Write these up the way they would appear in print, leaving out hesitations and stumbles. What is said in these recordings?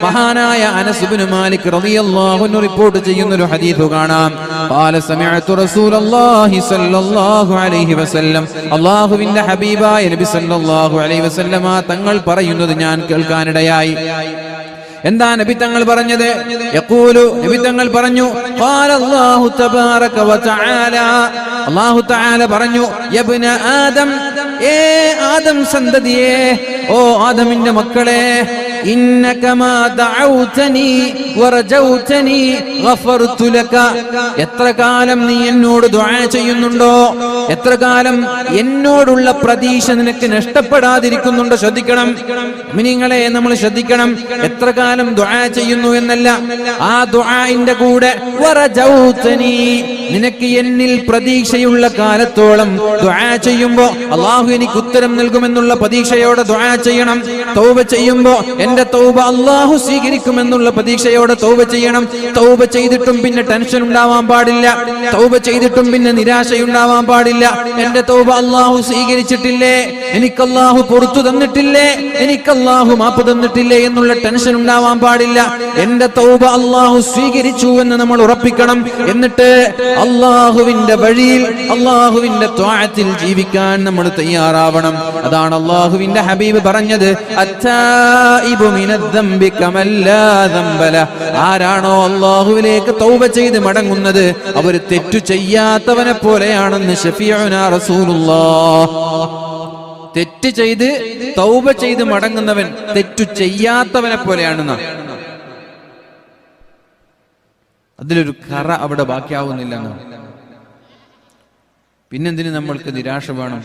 മഹാനായ അനസ് ഇബ്നു മാലിക് റളിയല്ലാഹു അൻഹു റിപ്പോർട്ട് ചെയ്യുന്ന ഒരു ഹദീസ് കാണാം. ഖാല സമിഅതു റസൂലല്ലാഹി സ്വല്ലല്ലാഹു അലൈഹി വസല്ലം, അല്ലാഹുവിന്റെ ഹബീബായ നബി സ്വല്ലല്ലാഹു അലൈഹി വസല്ലമ തങ്ങൾ പറയുന്നത് ഞാൻ കേൾക്കാനിടയായി. എന്താ നബി തങ്ങൾ പറഞ്ഞത്? യഖൂലു, നബി തങ്ങൾ പറഞ്ഞു, ഖാല അല്ലാഹു തബാറക വ തആല, അല്ലാഹു തആല പറഞ്ഞു, യബ്ന ആദം, ഏ ആദം സന്തതിയേ, ഓ ആദമിന്റെ മക്കളെ, ഇന്നക മാ ദഅൗതനി വറജൗതനി ഗഫർതു ലക, എത്ര കാലം നീ എന്നോട് ദുആ ചെയ്യുന്നുണ്ടോ, എത്ര കാലം എന്നോടുള്ള പ്രതീക്ഷ നിനക്ക് നഷ്ടപ്പെടാതിരിക്കുന്നുണ്ടോ, ശ്രദ്ധിക്കണം മുഅ്മിനീങ്ങളെ, നമ്മൾ ശ്രദ്ധിക്കണം. എത്ര കാലം ദുആ ചെയ്യുന്നു എന്നല്ല, ആ ദുആഇന്റെ കൂടെ വറജൗതനി, നിനക്ക് എന്നിൽ പ്രതീക്ഷയുള്ള കാലത്തോളം ദുആ ചെയ്യുമ്പോ അല്ലാഹു എനിക്ക് ഉത്തരം നൽകുമെന്നുള്ള പ്രതീക്ഷയോടെ ദുആ ചെയ്യണം. തൗബ ചെയ്യുമ്പോ എന്റെ തൗബ അല്ലാഹു സ്വീകരിക്കുമെന്നുള്ള പ്രതീക്ഷയോടെ തൗബ ചെയ്യണം. തൗബ ചെയ്തിട്ടും പിന്നെ ടെൻഷൻ ഉണ്ടാവാൻ പാടില്ല. തൗബ ചെയ്തിട്ടും പിന്നെ നിരാശയുണ്ടാവാൻ പാടില്ല. എന്റെ തൗബ അല്ലാഹു സ്വീകരിച്ചിട്ടില്ലേ, എനിക്ക് അല്ലാഹു പുറത്തു തന്നിട്ടില്ലേ, എനിക്ക് അല്ലാഹു മാപ്പ് തന്നിട്ടില്ലേ എന്നുള്ള ടെൻഷൻ ഉണ്ടാവാൻ പാടില്ല. എന്റെ തൗബ അല്ലാഹു സ്വീകരിച്ചു എന്ന് നമ്മൾ ഉറപ്പിക്കണം. എന്നിട്ട് അല്ലാഹുവിന്റെ വഴിയിൽ, അല്ലാഹുവിന്റെ ത്വഅത്തിൽ ജീവിക്കാൻ നമ്മൾ തയ്യാറാവണം. അതാണ് അല്ലാഹുവിന്റെ ഹബീബ് പറഞ്ഞത്, അത്തായിബു മിനദ്ദംബി കമൻ ലാ ദംബ ലഹ്, ആരാണോ അല്ലാഹുവിലേക്ക് തൗബ ചെയ്ത് മടങ്ങുന്നത് അവർ തെറ്റു ചെയ്യാത്തവനെ പോലെയാണെന്ന് ശഫീഉനാ റസൂലുള്ളാഹ്. തെറ്റ് ചെയ്ത് തൗബ ചെയ്ത് മടങ്ങുന്നവൻ തെറ്റു ചെയ്യാത്തവനെ പോലെയാണെന്ന്. അതിലൊരു കറ അവിടെ ബാക്കിയാവുന്നില്ല. പിന്നെന്തിന് നമ്മൾക്ക് നിരാശ വേണം?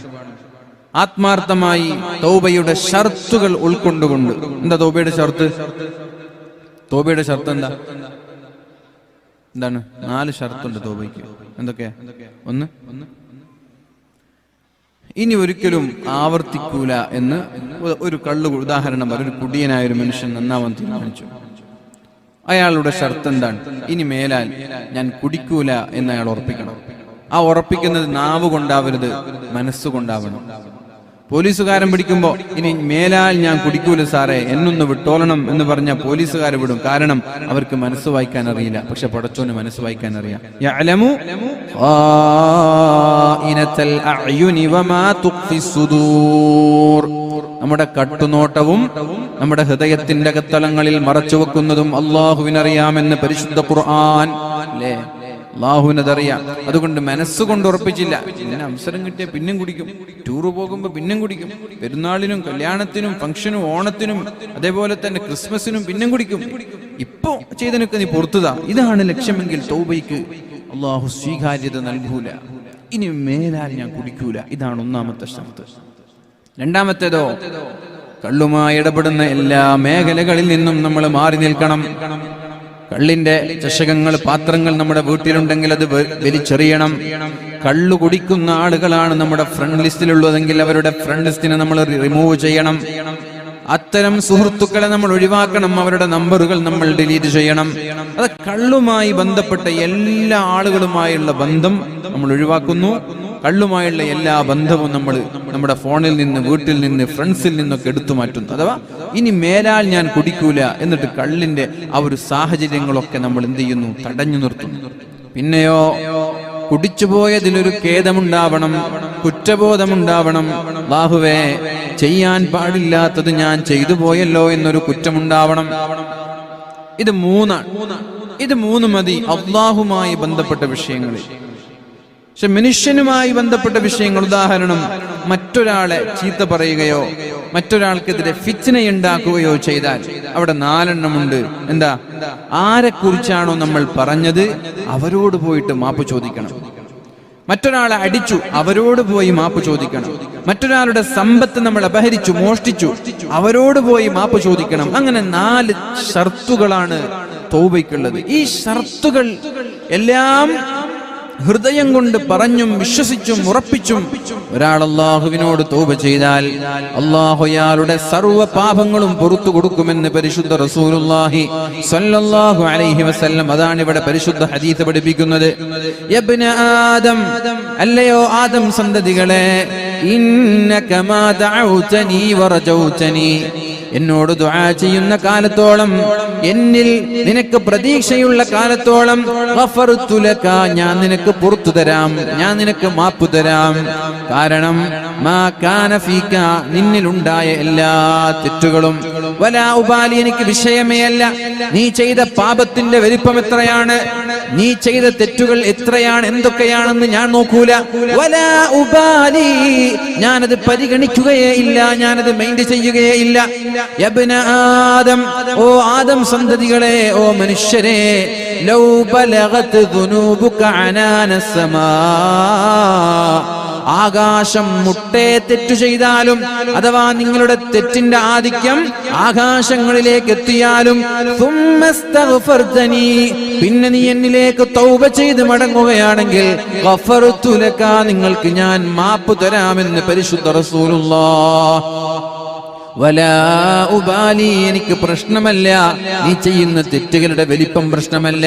ആത്മാർത്ഥമായി തൗബയുടെ ഷർത്തുകൾ ഉൾക്കൊണ്ടുകൊണ്ട്. എന്താ തൗബയുടെ ഷർത്ത്? തൗബയുടെ ഷർത്ത് എന്താണ്? 4 ഷർത്തുണ്ട് തൗബയ്ക്ക്. എന്തൊക്കെയാ? ഒന്ന്, ഇനി ഒരിക്കലും ആവർത്തിക്കൂല എന്ന് ഒരു കള്ളു ഉദാഹരണം പറ. ഒരു കുടിയനായ ഒരു മനുഷ്യൻ നന്നാവാൻ തീരുമാനിച്ചു. അയാളുടെ ഷർത്ത് എന്താണ്? ഇനി മേലാൽ ഞാൻ കുടിക്കൂല എന്ന് അയാൾ ഉറപ്പിക്കണം. ആ ഉറപ്പിക്കുന്നത് നാവ് കൊണ്ടാവരുത്, മനസ്സുകൊണ്ടാവണം. പോലീസുകാരൻ പിടിക്കുമ്പോ ഇനി മേലാൽ ഞാൻ കുടിക്കൂല സാറേ, എന്നൊന്ന് വിട്ടോളണം എന്ന് പറഞ്ഞാൽ പോലീസുകാരെ വിടും. കാരണം അവർക്ക് മനസ്സ് വായിക്കാൻ അറിയില്ല. പക്ഷെ പടച്ചോന് മനസ്സ് വായിക്കാൻ അറിയാം. യഅലമു ഖായിനത്തൽ അഅ്യുനി വമാ തുഖ്ഫിസ് സുദൂർ, നമ്മുടെ കട്ടുനോട്ടവും നമ്മുടെ ഹൃദയത്തിന്റെ അകത്തളങ്ങളിൽ മറച്ചു വെക്കുന്നതും അല്ലാഹുവിനറിയാമെന്ന് പരിശുദ്ധ ഖുർആൻ. അല്ലേ? അല്ലാഹുവിനതറിയാം. അതുകൊണ്ട് മനസ്സുകൊണ്ട് ഉറപ്പിച്ചില്ല. പിന്നെ അവസരം കിട്ടിയ പിന്നും കുടിക്കും, ടൂറ് പോകുമ്പോ പിന്നും കുടിക്കും, പെരുന്നാളിനും കല്യാണത്തിനും ഫംഗ്ഷനും ഓണത്തിനും അതേപോലെ തന്നെ ക്രിസ്മസിനും പിന്നും കുടിക്കും. ഇപ്പൊ ചെയ്തതിനൊക്കെ നീ പുറത്തുതാ. ഇതാണ് ലക്ഷ്യമെങ്കിൽ തൗബയ്ക്ക് അല്ലാഹു സ്വീകാര്യത നൽകൂല. ഇനി മേലാൽ ഞാൻ കുടിക്കൂല. ഇതാണ് ഒന്നാമത്തെ ഷർത്ത്. രണ്ടാമത്തേതോ, കള്ളുമായി ഇടപെടുന്ന എല്ലാ മേഖലകളിൽ നിന്നും നമ്മൾ മാറി നിൽക്കണം. കള്ളിന്റെ ചഷകങ്ങൾ, പാത്രങ്ങൾ നമ്മുടെ വീട്ടിലുണ്ടെങ്കിൽ അത് വലിച്ചെറിയണം. കള്ളു കുടിക്കുന്ന ആളുകളാണ് നമ്മുടെ ഫ്രണ്ട് ലിസ്റ്റിലുള്ളതെങ്കിൽ അവരുടെ ഫ്രണ്ട് ലിസ്റ്റിനെ നമ്മൾ റിമൂവ് ചെയ്യണം. അത്തരം സുഹൃത്തുക്കളെ നമ്മൾ ഒഴിവാക്കണം. അവരുടെ നമ്പറുകൾ നമ്മൾ ഡിലീറ്റ് ചെയ്യണം. അത് കള്ളുമായി ബന്ധപ്പെട്ട എല്ലാ ആളുകളുമായുള്ള ബന്ധം നമ്മൾ ഒഴിവാക്കുന്നു. കള്ളുമായുള്ള എല്ലാ ബന്ധവും നമ്മൾ നമ്മുടെ ഫോണിൽ നിന്ന്, വീട്ടിൽ നിന്ന്, ഫ്രണ്ട്സിൽ നിന്നൊക്കെ എടുത്തു മാറ്റുന്നു. അഥവാ ഇനി മേലാൽ ഞാൻ കുടിക്കൂല എന്നിട്ട് കള്ളിന്റെ ആ ഒരു സാഹചര്യങ്ങളൊക്കെ നമ്മൾ എന്ത് ചെയ്യുന്നു? തടഞ്ഞു നിർത്തുന്നു. പിന്നെയോ, കുടിച്ചുപോയതിലൊരു ഖേദമുണ്ടാവണം, കുറ്റബോധമുണ്ടാവണം. അല്ലാഹുവേ, ചെയ്യാൻ പാടില്ലാത്തത് ഞാൻ ചെയ്തു പോയല്ലോ എന്നൊരു കുറ്റമുണ്ടാവണം. ഇത് 3. ഇത് 3 മതി അല്ലാഹുമായി ബന്ധപ്പെട്ട വിഷയങ്ങളിൽ. പക്ഷെ മനുഷ്യനുമായി ബന്ധപ്പെട്ട വിഷയങ്ങൾ, ഉദാഹരണം മറ്റൊരാളെ ചീത്ത പറയുകയോ മറ്റൊരാൾക്കെതിരെ ഫിത്നയുണ്ടാക്കുകയോ ചെയ്താൽ അവിടെ 4 എണ്ണമുണ്ട്. എന്താ? ആരെക്കുറിച്ചാണോ നമ്മൾ പറഞ്ഞത് അവരോട് പോയിട്ട് മാപ്പ് ചോദിക്കണം. മറ്റൊരാളെ അടിച്ചു, അവരോട് പോയി മാപ്പ് ചോദിക്കണം. മറ്റൊരാളുടെ സമ്പത്ത് നമ്മൾ അപഹരിച്ചു, മോഷ്ടിച്ചു, അവരോട് പോയി മാപ്പ് ചോദിക്കണം. അങ്ങനെ 4 ഷർത്തുകളാണ് തൗബയ്ക്കുള്ളത്. ഈ ഷർത്തുകൾ എല്ലാം ഹൃദയം കൊണ്ട് പറഞ്ഞും വിശ്വസിച്ചും ഉറപ്പിച്ചും ഒരാൾ അല്ലാഹുവിനോട് തൗബ ചെയ്താൽ അല്ലാഹു അയാളുടെ സർവ്വ പാപങ്ങളും പുറത്തു കൊടുക്കുമെന്ന് പരിശുദ്ധ റസൂലുള്ളാഹി സ്വല്ലല്ലാഹു അലൈഹി വസല്ലം. അതാണ് ഇവിടെ പരിശുദ്ധ ഹദീസ് പഠിപ്പിക്കുന്നത്. യബ്ന ആദം, അല്ലയോ ആദം സന്തതികളെ, ഇന്നക മാ ദഅൗതനി വറജൗതനി, എന്നോട് ദുആ ചെയ്യുന്ന കാലത്തോളം, എന്നിൽ നിനക്ക് പ്രതീക്ഷയുള്ള കാലത്തോളം ഗഫർതു ലക, ഞാൻ നിനക്ക് പുറത്തു തരാം, ഞാൻ നിനക്ക് മാപ്പ് തരാം. കാരണം മാ കാന ഫീക, നിന്നിലുണ്ടായ എല്ലാ തെറ്റുകളും, വലാ ഉബാലി, എനിക്ക് വിഷയമേ അല്ല. നീ ചെയ്ത പാപത്തിന്റെ വലിപ്പം എത്രയാണ്, നീ ചെയ്ത തെറ്റുകൾ എത്രയാണ്, എന്തൊക്കെയാണെന്ന് ഞാൻ നോക്കൂല. വലാ ഉബാലി, ഞാനത് പരിഗണിക്കുകയേ ഇല്ല, ഞാനത് മൈൻഡ് ചെയ്യുകയേ ഇല്ല. യബ്ന ആദം, ഓ ആദം സന്തതികളെ, ഓ മനുഷ്യരെ, ലൗ ബലഗത് ദുനൂബുക അനാന സമാ, ആകാശം മുട്ടേ തെറ്റു ചെയ്താലും, അഥവാ നിങ്ങളുടെ തെറ്റിന്റെ ആധിക്യം ആകാശങ്ങളിലേക്ക് എത്തിയാലും, പിന്നെ നീ എന്നിലേക്ക് തൗബ ചെയ്ത് മടങ്ങുകയാണെങ്കിൽ ഗഫർതു ലക, നിങ്ങൾക്ക് ഞാൻ മാപ്പ് തരാമെന്ന് പരിശുദ്ധ റസൂലുള്ളാഹ്. വലാ ഉബാലി, എനിക്ക് പ്രശ്നമല്ല, നീ ചെയ്യുന്ന തെറ്റുകളുടെ വലിപ്പം പ്രശ്നമല്ല.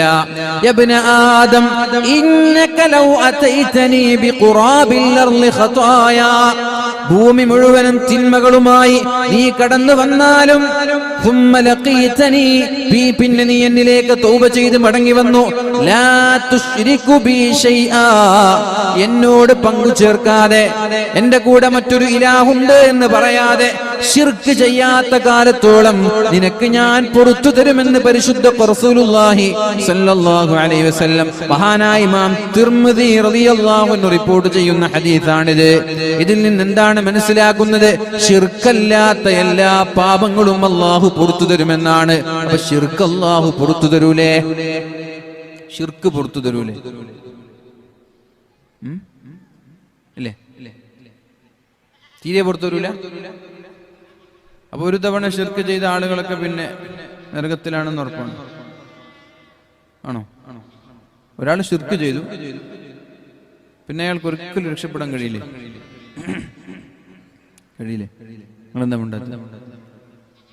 യബ്ന ആദം ഇന്നക ലൗ അതൈതനി ബിഖുറാബിൽ അർളി ഖതായാ, ഭൂമി മുഴുവനും തിന്മകളുമായി നീ കടന്നു വന്നാലും, ثم لقيتني, പിന്നെ നീ എന്നിലേക്ക് തൗബ ചെയ്ത് മടങ്ങി വന്നു, ലാ തുശ്രികു ബി ശൈആ, എന്നോട് പങ്കു ചേർക്കാതെ, എന്റെ കൂടെ മറ്റൊരു ഇലാഹുണ്ട് എന്ന് പറയാതെ, ശിർക്ക് ചെയ്യാത്ത കാലത്തോളം നിനക്ക് ഞാൻ പുറത്തു തരുമെന്ന് പരിശുദ്ധ റസൂലുള്ളാഹി സ്വല്ലല്ലാഹു അലൈഹി വസല്ലം. മഹാനായ ഇമാം തിർമിദി റളിയല്ലാഹു അൻഹു റിപ്പോർട്ട് ചെയ്യുന്ന ഹദീസാണിത്. ഇതിൽ നിന്ന് എന്താണ് മനസ്സിലാക്കുന്നത്? ശിർക്കല്ലാത്ത എല്ലാ പാപങ്ങളും അല്ലാഹു പുറത്തു തരുമെന്നാണ്. അപ്പൊ ശിർക്ക് അല്ലാഹു പുറത്തു തരൂലേ? ശിർക്ക് പുറത്തു തരൂലേ? ഇല്ലേ? തീരെ പുറത്തു തരൂല. അപ്പൊ ഒരു തവണ ശിർക്ക് ചെയ്ത ആളുകളൊക്കെ പിന്നെ നരകത്തിലാണെന്ന് ഉറപ്പാണ്. ആണോ? ഒരാൾ ശിർക്ക് ചെയ്തു, പിന്നെ അയാൾക്ക് ഒരിക്കലും രക്ഷപ്പെടാൻ കഴിയില്ലേ? നിങ്ങളെന്താ ഉണ്ടാകുന്നത്?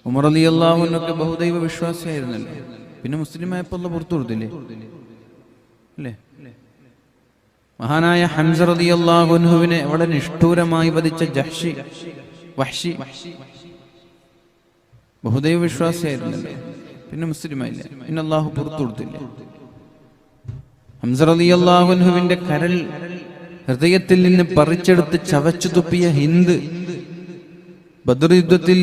ഉമർ റളിയല്ലാഹു അൻഹു ബഹുദൈവ വിശ്വാസിയായിരുന്നല്ലോ. പിന്നെ മുസ്ലിമായപ്പോൾ അല്ലാഹു പുറത്തു കൊടുത്തില്ലേ? അല്ലേ? മഹാനായ ഹംസ റളിയല്ലാഹു അൻഹുവിനെ വളരെ നിഷ്ഠൂരമായി വധിച്ച വഹ്ശി ബഹുദൈവ വിശ്വാസിയായിരുന്നല്ലോ. പിന്നെ മുസ്ലിമായില്ല, പിന്നെ അല്ലാഹു പുറത്തു കൊടുത്തില്ല. ഹംസ റളിയല്ലാഹു അൻഹുവിന്റെ കരൾ ഹൃദയത്തിൽ നിന്ന് പറിച്ചെടുത്ത് ചവച്ചു തുപ്പിയ ഹിന്ദ് ബദർ യുദ്ധത്തിൽ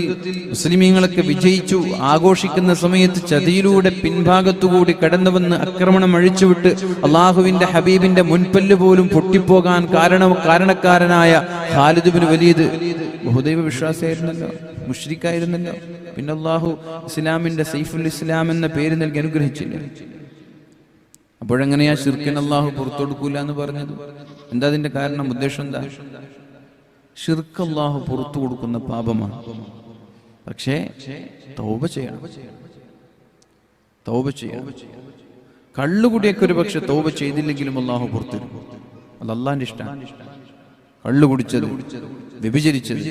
മുസ്ലിമീങ്ങളൊക്കെ വിജയിച്ചു ആഘോഷിക്കുന്ന സമയത്ത് ചതിയിലൂടെ പിൻഭാഗത്തുകൂടി കടന്നുവന്ന് ആക്രമണം അഴിച്ചുവിട്ട് അള്ളാഹുവിന്റെ ഹബീബിന്റെ മുൻപല്ല് പോലും പൊട്ടിപ്പോകാൻ കാരണക്കാരനായ ഖാലിദ് ഇബ്നു വലീദ് ബഹുദൈവ വിശ്വാസിയായിരുന്നല്ലോ, മുശ്രിക്കായിരുന്നല്ലോ. പിന്നെ അള്ളാഹു ഇസ്ലാമിന്റെ സൈഫുൽ ഇസ്ലാം എന്ന പേര് നൽകി അനുഗ്രഹിച്ചില്ല. അപ്പോഴെങ്ങനെയാ ശിർക്കിന് അള്ളാഹു പുറത്തു കൊടുക്കൂല എന്ന് പറഞ്ഞത്? എന്താ അതിന്റെ കാരണം, ഉദ്ദേശം എന്താ? ശിർക്ക് അല്ലാഹു പുറത്തു കൊടുക്കുന്ന പാപമാണ്. പക്ഷേ തൗബ ചെയ്യണം. കള്ളുകുടിയൊക്കെ ഒരു പക്ഷെ തൗബ ചെയ്തില്ലെങ്കിലും അല്ലാഹു പുറത്തു തരും. അത് അല്ലാഹുവിന്റെ ഇഷ്ടമാണ്. കള്ളു കുടിച്ചത്, വ്യഭിചരിച്ചത്,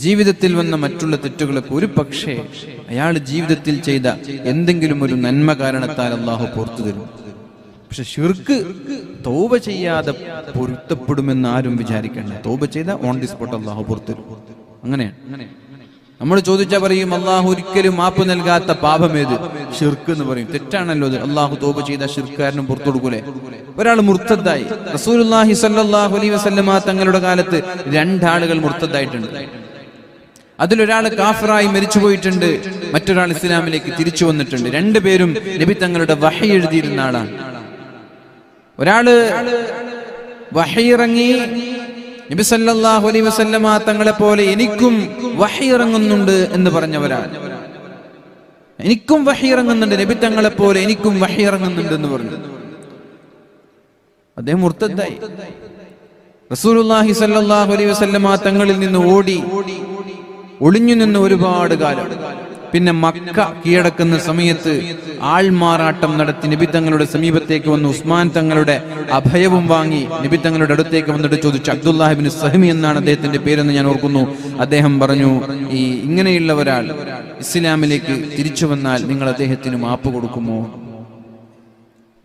ജീവിതത്തിൽ വന്ന മറ്റുള്ള തെറ്റുകളൊക്കെ ഒരു പക്ഷേ അയാൾ ജീവിതത്തിൽ ചെയ്ത എന്തെങ്കിലും ഒരു നന്മ കാരണത്താൽ അല്ലാഹു പുറത്തു തരും. പക്ഷെ ശിർക്ക് തൗബ ചെയ്യാതെ പൊരുത്തപ്പെടുമെന്ന് ആരും വിചാരിക്കണ്ട. തൗബ ചെയ്ത ഓൺ ദി സ്പോട്ട് അല്ലാഹു പുറത്തു തരും. അങ്ങനെയാണ്. നമ്മൾ ചോദിച്ചാൽ പറയും അല്ലാഹു ഒരിക്കലും മാപ്പ് നൽകാത്ത പാപം ഏത്? ശിർക്ക് എന്ന് പറയും. തെറ്റാണല്ലോ അത്. അല്ലാഹു തൗബ ചെയ്ത ശിർക്കാരനും പുറത്തു കൊടുക്കൂലേ? ഒരാൾ മുർത്തദ്ദായി. റസൂലുള്ളാഹി സ്വല്ലല്ലാഹു അലൈഹി വസല്ലമ തങ്ങളുടെ കാലത്ത് 2 ആളുകൾ മുർത്തദ്ദായിട്ടുണ്ട്. അതിലൊരാൾ കാഫിറായി മരിച്ചുപോയിട്ടുണ്ട്, മറ്റൊരാൾ ഇസ്ലാമിലേക്ക് തിരിച്ചു വന്നിട്ടുണ്ട്. 2 പേരും നബി തങ്ങളുടെ വഹി എഴുതിയിരുന്ന ആളാണ്. ഒരാള് വഹി ഇറങ്ങി നബി സല്ലല്ലാഹു അലൈഹി വസല്ലമ തങ്ങളെ പോലെ എനിക്കും വഹി ഇറങ്ങുന്നുണ്ട് എന്ന് പറഞ്ഞവരാണ്. എനിക്കും വഹി ഇറങ്ങുന്നുണ്ട്, നബി തങ്ങളെ പോലെ എനിക്കും വഹി ഇറങ്ങുന്നുണ്ട് എന്ന് പറഞ്ഞു. അദ്ദേഹം മുർത്തദ്ദായി. റസൂലുള്ളാഹി സ്വല്ലല്ലാഹു അലൈഹി വസല്ലമ തങ്ങളിൽ നിന്ന് ഒളിഞ്ഞു നിന്ന് ഒരുപാട് കാലം. പിന്നെ മക്ക കീഴടക്കുന്ന സമയത്ത് ആൾമാറാട്ടം നടത്തി നബി തങ്ങളുടെ സമീപത്തേക്ക് വന്ന് ഉസ്മാൻ തങ്ങളുടെ അഭയവും വാങ്ങി നബി തങ്ങളുടെ അടുത്തേക്ക് വന്നിട്ട് ചോദിച്ചു. അബ്ദുല്ലാഹ് ഇബ്നു സഹ്മി എന്നാണ് അദ്ദേഹത്തിന്റെ പേരെന്ന് ഞാൻ ഓർക്കുന്നു. അദ്ദേഹം പറഞ്ഞു, ഇങ്ങനെയുള്ള ഒരാൾ ഇസ്ലാമിലേക്ക് തിരിച്ചു വന്നാൽ നിങ്ങൾ അദ്ദേഹത്തിന് മാപ്പ് കൊടുക്കുമോ?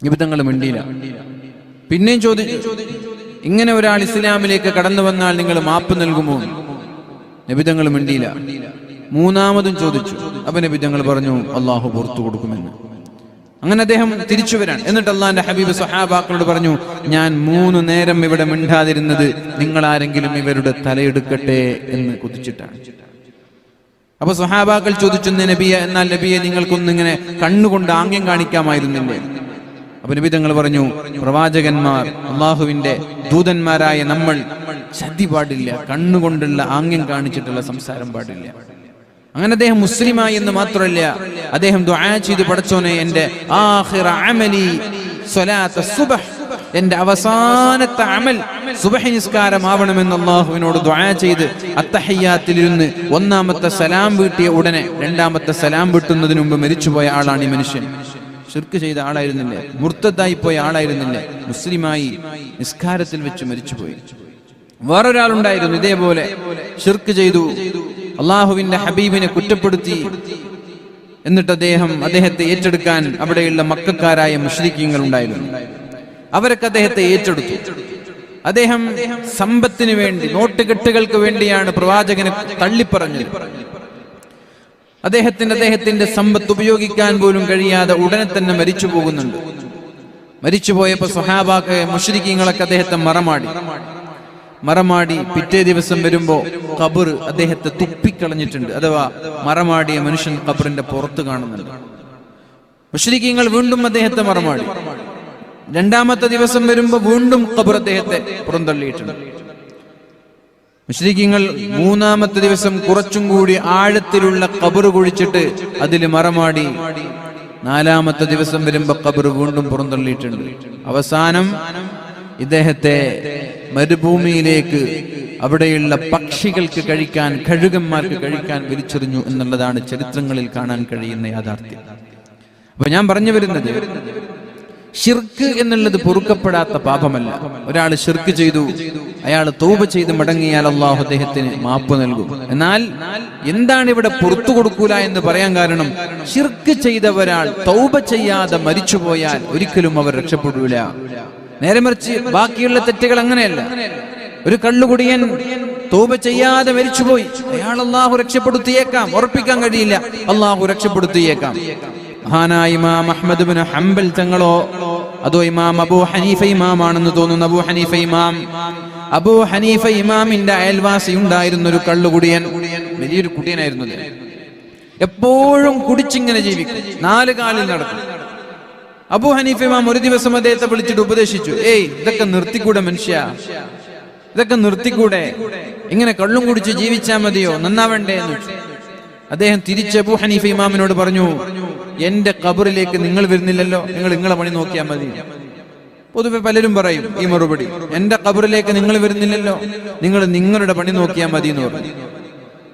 നബി തങ്ങൾ മിണ്ടിയില്ല. പിന്നെയും ചോദിച്ചു, ഇങ്ങനെ ഒരാൾ ഇസ്ലാമിലേക്ക് കടന്നു വന്നാൽ നിങ്ങൾ മാപ്പ് നൽകുമോ? നബി തങ്ങൾ മിണ്ടിയില്ല. മൂന്നാമതും ചോദിച്ചു. അപ്പോൾ നബി തങ്ങൾ പറഞ്ഞു അള്ളാഹു പുറത്തു കൊടുക്കുമെന്ന്. അങ്ങനെ അദ്ദേഹം തിരിച്ചു വരാൻ. എന്നിട്ട് അള്ളാന്റെ ഹബീബ് സ്വഹാബാക്കളോട് പറഞ്ഞു, ഞാൻ 3 നേരം ഇവിടെ മിണ്ടാതിരുന്നത് നിങ്ങൾ ആരെങ്കിലും ഇവരുടെ തലയെടുക്കട്ടെ എന്ന് കുതിച്ചിട്ടാണ്. അപ്പൊ സ്വഹാബാക്കൾ ചോദിച്ചു, നബിയെ, എന്നാൽ നബിയെ നിങ്ങൾക്കൊന്നിങ്ങനെ കണ്ണുകൊണ്ട് ആംഗ്യം കാണിക്കാമായിരുന്നില്ലേ? അപ്പൊ നബി തങ്ങൾ പറഞ്ഞു, പ്രവാചകന്മാർ, അള്ളാഹുവിന്റെ ദൂതന്മാരായ നമ്മൾ ചതി പാടില്ല, കണ്ണുകൊണ്ടുള്ള ആംഗ്യം കാണിച്ചിട്ടുള്ള സംസാരം പാടില്ല. അങ്ങനെ അദ്ദേഹം മുസ്ലിമായി എന്ന് മാത്രമല്ല, അദ്ദേഹം ദുആ ചെയ്തു, പടച്ചോനെ എന്റെ ആഖിറ അമലി സ്വലാത്ത സുബ്ഹ്, എന്റെ അവസാനത്തെ അമൽ സുബ്ഹ് നിസ്കാരമാവണമെന്ന് അല്ലാഹുവിനോട് ദുആ ചെയ്ത് അത്തഹിയ്യാത്തിലിരുന്ന് 1-ാമത്തെ സലാം വീട്ടിയ ഉടനെ 2-ാമത്തെ സലാം വീട്ടുന്നതിന് മുമ്പ് മരിച്ചുപോയ ആളാണ് ഈ മനുഷ്യൻ. ശിർക്ക് ചെയ്ത ആളായിരുന്നില്ലേ, മുർത്തദായി പോയ ആളായിരുന്നില്ലേ, മുസ്ലിമായി നിസ്കാരത്തിൽ വെച്ച് മരിച്ചുപോയി. വേറൊരാളുണ്ടായിരുന്നു ഇതേപോലെ ശിർക്ക് ചെയ്തു, അള്ളാഹുവിന്റെ ഹബീബിനെ കുറ്റപ്പെടുത്തി. എന്നിട്ട് അദ്ദേഹത്തെ ഏറ്റെടുക്കാൻ അവിടെയുള്ള മക്കക്കാരായ മുശ്രിക്കീങ്ങൾ ഉണ്ടായിരുന്നു. അവരൊക്കെ അദ്ദേഹത്തെ ഏറ്റെടുത്തു. അദ്ദേഹം സമ്പത്തിന് വേണ്ടി, നോട്ടുകെട്ടുകൾക്ക് വേണ്ടിയാണ് പ്രവാചകനെ തള്ളിപ്പറഞ്ഞത്. അദ്ദേഹത്തിന്റെ സമ്പത്ത് ഉപയോഗിക്കാൻ പോലും കഴിയാതെ ഉടനെ തന്നെ മരിച്ചു പോകുന്നുണ്ട്. മരിച്ചുപോയപ്പോ സ്വഹാബാക്ക മുശ്രിക്കീങ്ങളൊക്കെ അദ്ദേഹത്തെ മറമാടി പിറ്റേ ദിവസം വരുമ്പോ ഖബർ അദ്ദേഹത്തെ തുപ്പിക്കളഞ്ഞിട്ടുണ്ട്. അഥവാ മറമാടിയ മനുഷ്യൻ ഖബറിന്റെ പുറത്ത് കാണുന്നുണ്ട്. മുശ്രിക്കീങ്ങൾ വീണ്ടും അദ്ദേഹത്തെ മറമാടി. 2-ാമത്തെ ദിവസം വരുമ്പോ വീണ്ടും ഖബർ അദ്ദേഹത്തെ പുറന്തള്ളിയിട്ടുണ്ട്. മുശ്രിക്കീങ്ങൾ 3-ാമത്തെ ദിവസം കുറച്ചും കൂടി ആഴത്തിലുള്ള ഖബർ കുഴിച്ചിട്ട് അതിൽ മറമാടി. 4-ാമത്തെ ദിവസം വരുമ്പോ ഖബർ വീണ്ടും പുറന്തള്ളിയിട്ടുണ്ട്. അവസാനം ഇദ്ദേഹത്തെ മരുഭൂമിയിലേക്ക്, അവിടെയുള്ള പക്ഷികൾക്ക് കഴിക്കാൻ, കഴുകന്മാർക്ക് കഴിക്കാൻ വലിച്ചെറിഞ്ഞു എന്നുള്ളതാണ് ചരിത്രങ്ങളിൽ കാണാൻ കഴിയുന്ന യാഥാർത്ഥ്യം. അപ്പൊ ഞാൻ പറഞ്ഞു വരുന്നത്, ശിർക്ക് എന്നുള്ളത് പൊറുക്കപ്പെടാത്ത പാപമല്ല. ഒരാൾ ശിർക്ക് ചെയ്തു, അയാൾ തൗബ ചെയ്ത് മടങ്ങിയാൽ അള്ളാഹു അദ്ദേഹത്തിന് മാപ്പ് നൽകും. എന്നാൽ എന്താണ് ഇവിടെ പുറത്തു കൊടുക്കൂല എന്ന് പറയാൻ കാരണം, ശിർക്ക് ചെയ്ത ഒരാൾ തൗബ ചെയ്യാതെ മരിച്ചുപോയാൽ ഒരിക്കലും അവർ രക്ഷപ്പെടൂല. നേരെ മറിച്ച് ബാക്കിയുള്ള തെറ്റുകൾ അങ്ങനെയല്ല. ഒരു കള്ളുകുടിയൻ തൗബ ചെയ്യാതെ മരിച്ചുപോയി, അയാൾ അള്ളാഹു രക്ഷപ്പെടുത്തിയേക്കാം, ഉറപ്പിക്കാൻ കഴിയില്ല, അള്ളാഹു രക്ഷപ്പെടുത്തിയേക്കാം. മഹാനായ ഇമാം അഹ്മദ് ഇബ്നു ഹംബൽ തങ്ങളോ അതോ ഇമാം അബൂ ഹനീഫ ഇമാമാണെന്ന് തോന്നുന്നു, അബൂ ഹനീഫ ഇമാമിന്റെ അയൽവാസി ഉണ്ടായിരുന്ന ഒരു കള്ളുകുടിയൻ, വലിയൊരു കുടിയനായിരുന്നു. എപ്പോഴും കുടിച്ചിങ്ങനെ ജീവിക്കും, 4 കാലിൽ നടക്കും. അബൂ ഹനീഫ ഇമാം ഒരു ദിവസം അദ്ദേഹത്തെ വിളിച്ചിട്ട് ഉപദേശിച്ചു, ഇതൊക്കെ നിർത്തിക്കൂടെ മനുഷ്യ, ഇതൊക്കെ നിർത്തിക്കൂടെ, ഇങ്ങനെ കള്ളും കുടിച്ച് ജീവിച്ചാ മതിയോ, നന്നാവണ്ടേ എന്ന് വെച്ചു. അദ്ദേഹം തിരിച്ച് അബൂ ഹനീഫ ഇമാമിനോട് പറഞ്ഞു, എന്റെ ഖബറിലേക്ക് നിങ്ങൾ വരുന്നില്ലല്ലോ, നിങ്ങളെ പണി നോക്കിയാൽ മതി. പൊതുവെ പലരും പറയും ഈ മറുപടി, എന്റെ ഖബറിലേക്ക് നിങ്ങൾ വരുന്നില്ലല്ലോ, നിങ്ങളുടെ പണി നോക്കിയാൽ മതി എന്ന് പറഞ്ഞു.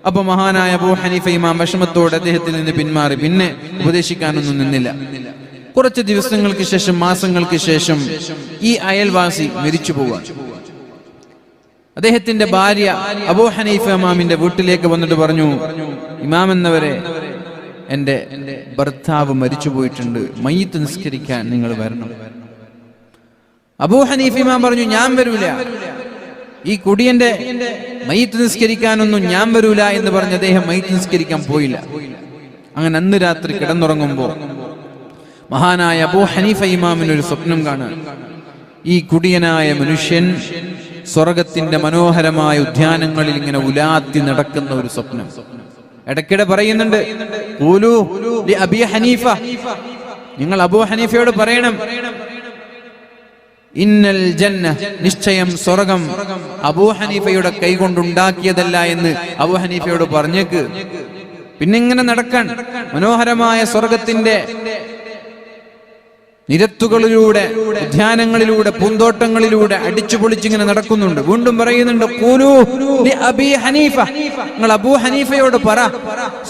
അപ്പൊ മഹാനായ അബൂ ഹനീഫ ഇമാം വിഷമത്തോടെ അദ്ദേഹത്തിൽ നിന്ന് പിന്മാറി, പിന്നെ ഉപദേശിക്കാനൊന്നും നിന്നില്ല. കുറച്ച് ദിവസങ്ങൾക്ക് ശേഷം, മാസങ്ങൾക്ക് ശേഷം ഈ അയൽവാസി മരിച്ചു പോവാൻ. അദ്ദേഹത്തിന്റെ ഭാര്യ അബൂ ഹനീഫ ഇമാമിന്റെ വീട്ടിലേക്ക് വന്നിട്ട് പറഞ്ഞു, ഇമാം എന്നവരെ, എന്റെ ഭർത്താവ് മരിച്ചു പോയിട്ടുണ്ട്, മയ്യിത്ത് നിസ്കരിക്കാൻ നിങ്ങൾ വരണം. അബൂ ഹനീഫ ഇമാം പറഞ്ഞു, ഞാൻ വരൂല, ഈ കുടിയന്റെ മയ്യിത്ത് നിസ്കരിക്കാനൊന്നും ഞാൻ വരൂല എന്ന് പറഞ്ഞ് അദ്ദേഹം മയ്യിത്ത് നിസ്കരിക്കാൻ പോയില്ല. അങ്ങനെ അന്ന് രാത്രി കിടന്നുറങ്ങുമ്പോ മഹാനായ അബൂ ഹനീഫ ഇമാമിന് ഒരു സ്വപ്നം കാണാൻ. ഈ കുടിയനായ മനുഷ്യൻ സ്വർഗത്തിന്റെ മനോഹരമായ ഉദ്യാനങ്ങളിൽ ഇങ്ങനെ ഉലാത്തി നടക്കുന്ന ഒരു സ്വപ്നം. ഇടയ്ക്കിടെ പറയുന്നുണ്ട്, ഖൂലൂ ലി അബീ ഹനീഫ, നിങ്ങൾ അബൂ ഹനീഫയോട് പറയണം, ഇന്നൽ ജന്ന, നിശ്ചയം സ്വർഗം അബൂ ഹനീഫയുടെ കൈകൊണ്ടുണ്ടാക്കിയതല്ല എന്ന് അബൂ ഹനീഫയോട് പറഞ്ഞേക്ക്. പിന്നെ ഇങ്ങനെ നടക്കാൻ മനോഹരമായ സ്വർഗത്തിന്റെ നിരത്തുകളിലൂടെ, ഉദ്യാനങ്ങളിലൂടെ, പൂന്തോട്ടങ്ങളിലൂടെ അടിച്ചു പൊളിച്ചിങ്ങനെ നടക്കുന്നുണ്ട്. വീണ്ടും പറയുന്നുണ്ട്, ഖൂലൂ ലി അബീ ഹനീഫ, നിങ്ങൾ അബൂ ഹനീഫയോട് പറ,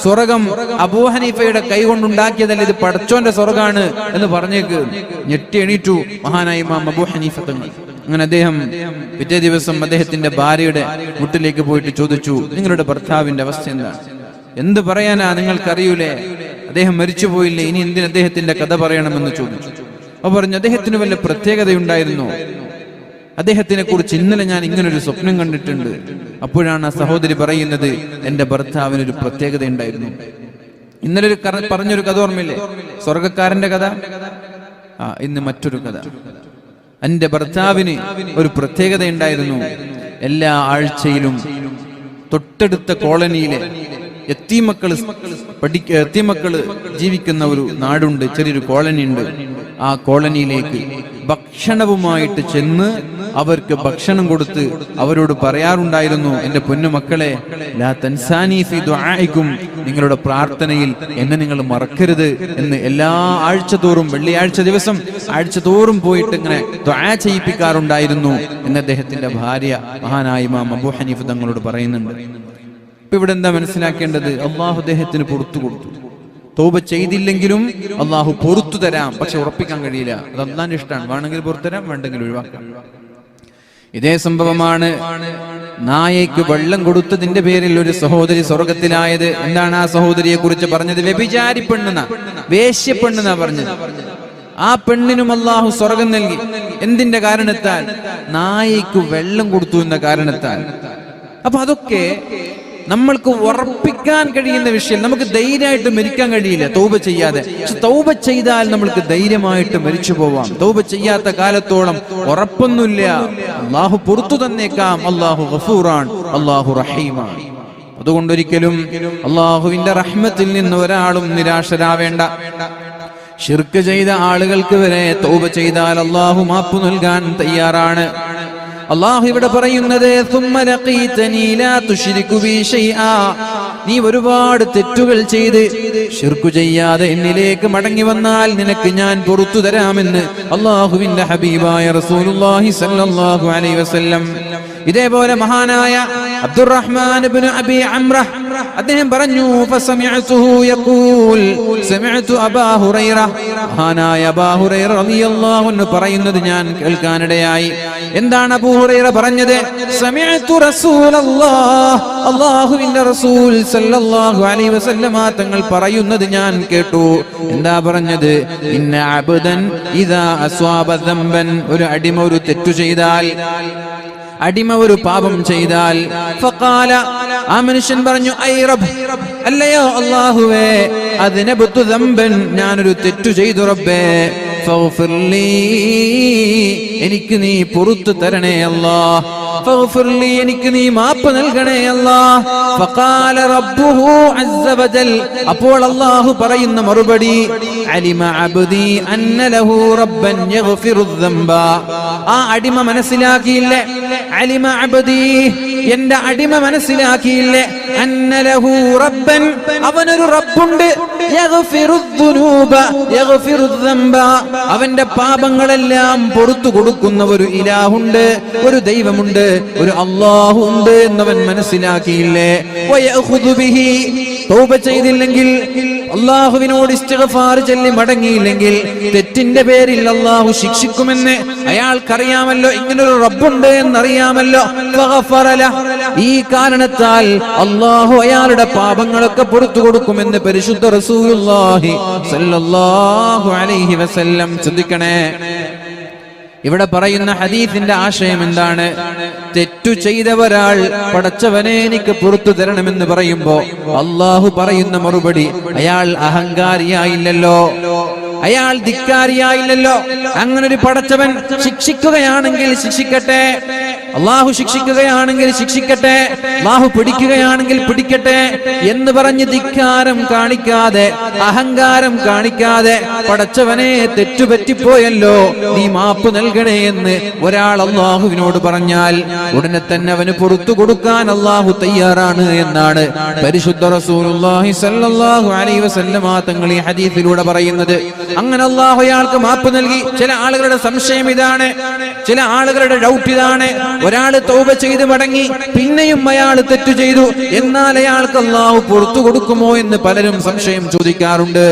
സ്വർഗം അബൂ ഹനീഫയുടെ കൈ കൊണ്ടുണ്ടാക്കിയതല്ല, ഇത് പടച്ചോന്റെ സ്വർഗാണ് എന്ന് പറഞ്ഞേക്ക്. ഞെട്ടി എണീറ്റു മഹാനായ ഇമാം അബൂ ഹനീഫ തങ്ങൾ. അങ്ങനെ അദ്ദേഹം പിറ്റേ ദിവസം അദ്ദേഹത്തിന്റെ ഭാര്യയുടെ വീട്ടിലേക്ക് പോയിട്ട് ചോദിച്ചു, നിങ്ങളുടെ ഭർത്താവിന്റെ അവസ്ഥ എന്താണ്? എന്ത് പറയാനാ, നിങ്ങൾക്കറിയൂലേ, അദ്ദേഹം മരിച്ചുപോയില്ലേ, ഇനി എന്തിന് അദ്ദേഹത്തിന്റെ കഥ പറയണമെന്ന് ചോദിച്ചു. അപ്പൊ പറഞ്ഞു, അദ്ദേഹത്തിന് വല്ല പ്രത്യേകതയുണ്ടായിരുന്നു? അദ്ദേഹത്തിനെ കുറിച്ച് ഇന്നലെ ഞാൻ ഇങ്ങനൊരു സ്വപ്നം കണ്ടിട്ടുണ്ട്. അപ്പോഴാണ് ആ സഹോദരി പറയുന്നത്, എന്റെ ഭർത്താവിനൊരു പ്രത്യേകത ഉണ്ടായിരുന്നു. ഇന്നലെ പറഞ്ഞൊരു കഥ ഓർമ്മയില്ലേ, സ്വർഗക്കാരന്റെ കഥ. ഇന്ന് മറ്റൊരു കഥ. എന്റെ ഭർത്താവിന് ഒരു പ്രത്യേകത ഉണ്ടായിരുന്നു. എല്ലാ ആഴ്ചയിലും തൊട്ടടുത്ത കോളനിയിലെ എത്തിമക്കള് ജീവിക്കുന്ന ഒരു നാടുണ്ട്, ചെറിയൊരു കോളനി ഉണ്ട്. ആ കോളനിയിലേക്ക് ഭക്ഷണവുമായിട്ട് ചെന്ന് അവർക്ക് ഭക്ഷണം കൊടുത്ത് അവരോട് പറയാറുണ്ടായിരുന്നു, എന്റെ പൊന്നുമക്കളെ, ലാ തൻസാനി ഫീ ദുആഇകും, നിങ്ങളുടെ പ്രാർത്ഥനയിൽ എന്നെ നിങ്ങൾ മറക്കരുത് എന്ന് എല്ലാ ആഴ്ചതോറും വെള്ളിയാഴ്ച ദിവസം ആഴ്ചതോറും പോയിട്ട് ഇങ്ങനെ ദുആ ചെയ്യിപ്പിക്കാറുണ്ടായിരുന്നു എന്ന് അദ്ദേഹത്തിന്റെ ഭാര്യ മഹാനായ ഇമാം അബൂ ഹനീഫ തങ്ങളോട് പറയുന്നുണ്ട്. ഇപ്പൊ ഇവിടെ എന്താ മനസ്സിലാക്കേണ്ടത്? അള്ളാഹു അദ്ദേഹത്തിന് പുറത്തു കൊടുത്തു. തൗബ ചെയ്തില്ലെങ്കിലും അള്ളാഹു പുറത്തു തരാം, പക്ഷെ ഉറപ്പിക്കാൻ കഴിയില്ല. അത് അള്ളാഹിന്റെ ഇഷ്ടമാണ്. വേണമെങ്കിൽ പുറത്തു തരാം, വേണ്ടെങ്കിൽ ഒഴിവാക്കാം. ഇതേ സംഭവമാണ് നായയ്ക്ക് വെള്ളം കൊടുത്തതിന്റെ പേരിൽ ഒരു സഹോദരി സ്വർഗത്തിലായത്. എന്താണ് ആ സഹോദരിയെ കുറിച്ച് പറഞ്ഞത്? വ്യഭിചാരി പെണ്ണെന്ന, വേശ്യപ്പെണ്ണെന്നാ പറഞ്ഞത്. ആ പെണ്ണിനും അള്ളാഹു സ്വർഗം നൽകി. എന്തിന്റെ കാരണത്താൽ? നായയ്ക്ക് വെള്ളം കൊടുത്തു എന്ന കാരണത്താൽ. അപ്പൊ അതൊക്കെ നമ്മൾക്ക് ഉറപ്പിക്കാൻ കഴിയുന്ന വിഷയം. നമുക്ക് ധൈര്യമായിട്ട് മരിക്കാൻ കഴിയില്ല തൗബ ചെയ്യാതെ. പക്ഷെ തൗബ ചെയ്താൽ നമ്മൾക്ക് ധൈര്യമായിട്ട് മരിച്ചു പോവാം. തൗബ ചെയ്യാത്ത കാലത്തോളം ഉറപ്പൊന്നുമില്ല. അള്ളാഹു പുറത്തു തന്നേക്കാം. അള്ളാഹു ഗഫൂറാൻ, അള്ളാഹു റഹീമാണ്. അതുകൊണ്ടൊരിക്കലും അള്ളാഹുവിന്റെ റഹ്മത്തിൽ നിന്ന് ഒരാളും നിരാശരാവേണ്ട. ശിർക്ക് ചെയ്ത ആളുകൾക്ക് വരെ തൗബ ചെയ്താൽ അള്ളാഹു മാപ്പ് നൽകാൻ തയ്യാറാണ്. അള്ളാഹു ഇവിടെ പറയുന്നത്, നീ ഒരുപാട് തെറ്റുകൾ ചെയ്ത് ശിർക്ക് ചെയ്യാതെ എന്നിലേക്ക് മടങ്ങി വന്നാൽ നിനക്ക് ഞാൻ പുറത്തു തരാമെന്ന് അള്ളാഹുവിന്റെ ഹബീബായ റസൂലുള്ളാഹി സ്വല്ലല്ലാഹു അലൈഹി വസല്ലം. ഇതേപോലെ മഹാനായ അബ്ദുറഹ്മാൻ ഇബ്നു അബി അംറ അദ്ദേഹം പറഞ്ഞു, ഫസമിഅതുഹു യഖൂൽ സമിഅതു അബാ ഹുറൈറ, മഹാനായ അബൂ ഹുറൈറ റളിയല്ലാഹു അൻഹു പറയുന്നത് ഞാൻ കേൾക്കാനിടയായി. എന്താണ് അബൂ ഹുറൈറ പറഞ്ഞത്? സമിഅതു റസൂലല്ലാഹ്, അല്ലാഹുവിന്റെ റസൂൽ സല്ലല്ലാഹു അലൈഹി വസല്ലമ തങ്ങൾ പറയുന്നത് ഞാൻ കേട്ടു. എന്താ പറഞ്ഞത്? ഇന്ന അബ്ദൻ ഇദാ അസ്വാബ ദംബൻ, ഒരു അടിമ ഒരു തെറ്റു ചെയ്താൽ, അടിമ ഒരു പാപം ചെയ്താൽ, ഫഖാല, ആ മനുഷ്യൻ പറഞ്ഞു, ഐ റബ്ബ്, അല്ലയോ അല്ലാഹുവേ, അദ്നബതു ദംബൻ, ഞാനൊരു തെറ്റു ചെയ്തു റബ്ബേ, ഫഗ്ഫിർലി, എനിക്ക് നീ പുറത്തു തരണേ അല്ലാഹ്, ഫഗ്ഫിർലി, എനിക്ക് നീ മാപ്പ് നൽകണേ അല്ലാഹ്. ഫഖാല റബ്ബുഹു അസ്സ വജൽ, അപ്പോൾ അല്ലാഹു പറയുന്ന മറുപടി, അലിമ അബ്ദി അന്ന ലഹു റബ്ബൻ യഗ്ഫിറു ദംബ, ആ അടിമ മനസ്സിലാക്കിയില്ലേ, അലിമ അബ്ദി, എന്റെ അടിമ മനസ്സിലാക്കിയില്ലേ, അന്ന ലഹു റബ്ബൻ, അവനൊരു റബ്ബുണ്ട്, യഗ്ഫിറു ദുനൂബ യഗ്ഫിറു ദംബ, അവന്റെ പാപങ്ങളെല്ലാം പുറത്തു കൊടുക്കുന്ന ഒരു ഇലാഹുണ്ട്, ഒരു ദൈവമുണ്ട്, ഒരു അല്ലാഹു ഉണ്ട് എന്നവൻ മനസ്സിലാക്കിയില്ലേ. വയഖുദു ബിഹി, തൗബ ചെയ്തില്ലെങ്കിൽ, അല്ലാഹുവിനോട് ഇസ്തിഗ്ഫാർ ചൊല്ലി മടങ്ങിയില്ലെങ്കിൽ തെറ്റിന്റെ പേരിൽ അല്ലാഹു ശിക്ഷിക്കുമെന്ന് അയാൾക്കറിയാമല്ലോ, ഇങ്ങനൊരു റബ്ബുണ്ട് എന്നറിയാമല്ലോ. ഈ കാരണത്താൽ അല്ലാഹു അയാളുടെ പാപങ്ങളൊക്കെ പുറത്തു കൊടുക്കുമെന്ന് പരിശുദ്ധ റസൂലുള്ളാഹി സ്വല്ലല്ലാഹു അലൈഹി വസല്ലം. ശ്രദ്ധിക്കണേ, ഇവിടെ പറയുന്ന ഹദീസിന്റെ ആശയം എന്താണ്? തെറ്റു ചെയ്ത ഒരാൾ പടച്ചവനെ എനിക്ക് പുറത്തു തരണമെന്ന് പറയുമ്പോ അല്ലാഹു പറയുന്ന മറുപടി, അയാൾ അഹങ്കാരിയായില്ലല്ലോ, അയാൾ ധിക്കാരിയായില്ലല്ലോ. അങ്ങനൊരു പടച്ചവൻ ശിക്ഷിക്കുകയാണെങ്കിൽ ശിക്ഷിക്കട്ടെ, അള്ളാഹു ശിക്ഷിക്കുകയാണെങ്കിൽ ശിക്ഷിക്കട്ടെ, അള്ളാഹു പിടിക്കുകയാണെങ്കിൽ പിടിക്കട്ടെ എന്ന് പറഞ്ഞ് ധിക്കാരം കാണിക്കാതെ, അഹങ്കാരം കാണിക്കാതെ, പടച്ചവനെ തെറ്റുപറ്റിപ്പോയല്ലോ, നീ മാപ്പ് നൽകണേ എന്ന് ഒരാൾ അള്ളാഹുവിനോട് പറഞ്ഞാൽ ഉടനെ തന്നെ അവന് പുറത്തു കൊടുക്കാൻ അള്ളാഹു തയ്യാറാണ് എന്നാണ് പരിശുദ്ധ റസൂലുള്ളാഹി സ്വല്ലല്ലാഹു അലൈഹി വസല്ലമ തങ്ങൾ ഈ ഹദീസിലൂടെ പറയുന്നത്. അങ്ങനെ അള്ളാഹു അയാൾക്ക് മാപ്പ് നൽകി. ചില ആളുകളുടെ സംശയം ഇതാണ്, ചില ആളുകളുടെ ഡൗട്ട് ഇതാണ്, ഒരാൾ തൗബ ചെയ്ത് മടങ്ങി പിന്നെയും അയാൾ തെറ്റ് ചെയ്തു, എന്നാൽ അയാൾക്ക് അള്ളാഹു പുറത്തു കൊടുക്കുമോ എന്ന് പലരും സംശയം ചോദിക്കാറുണ്ട്.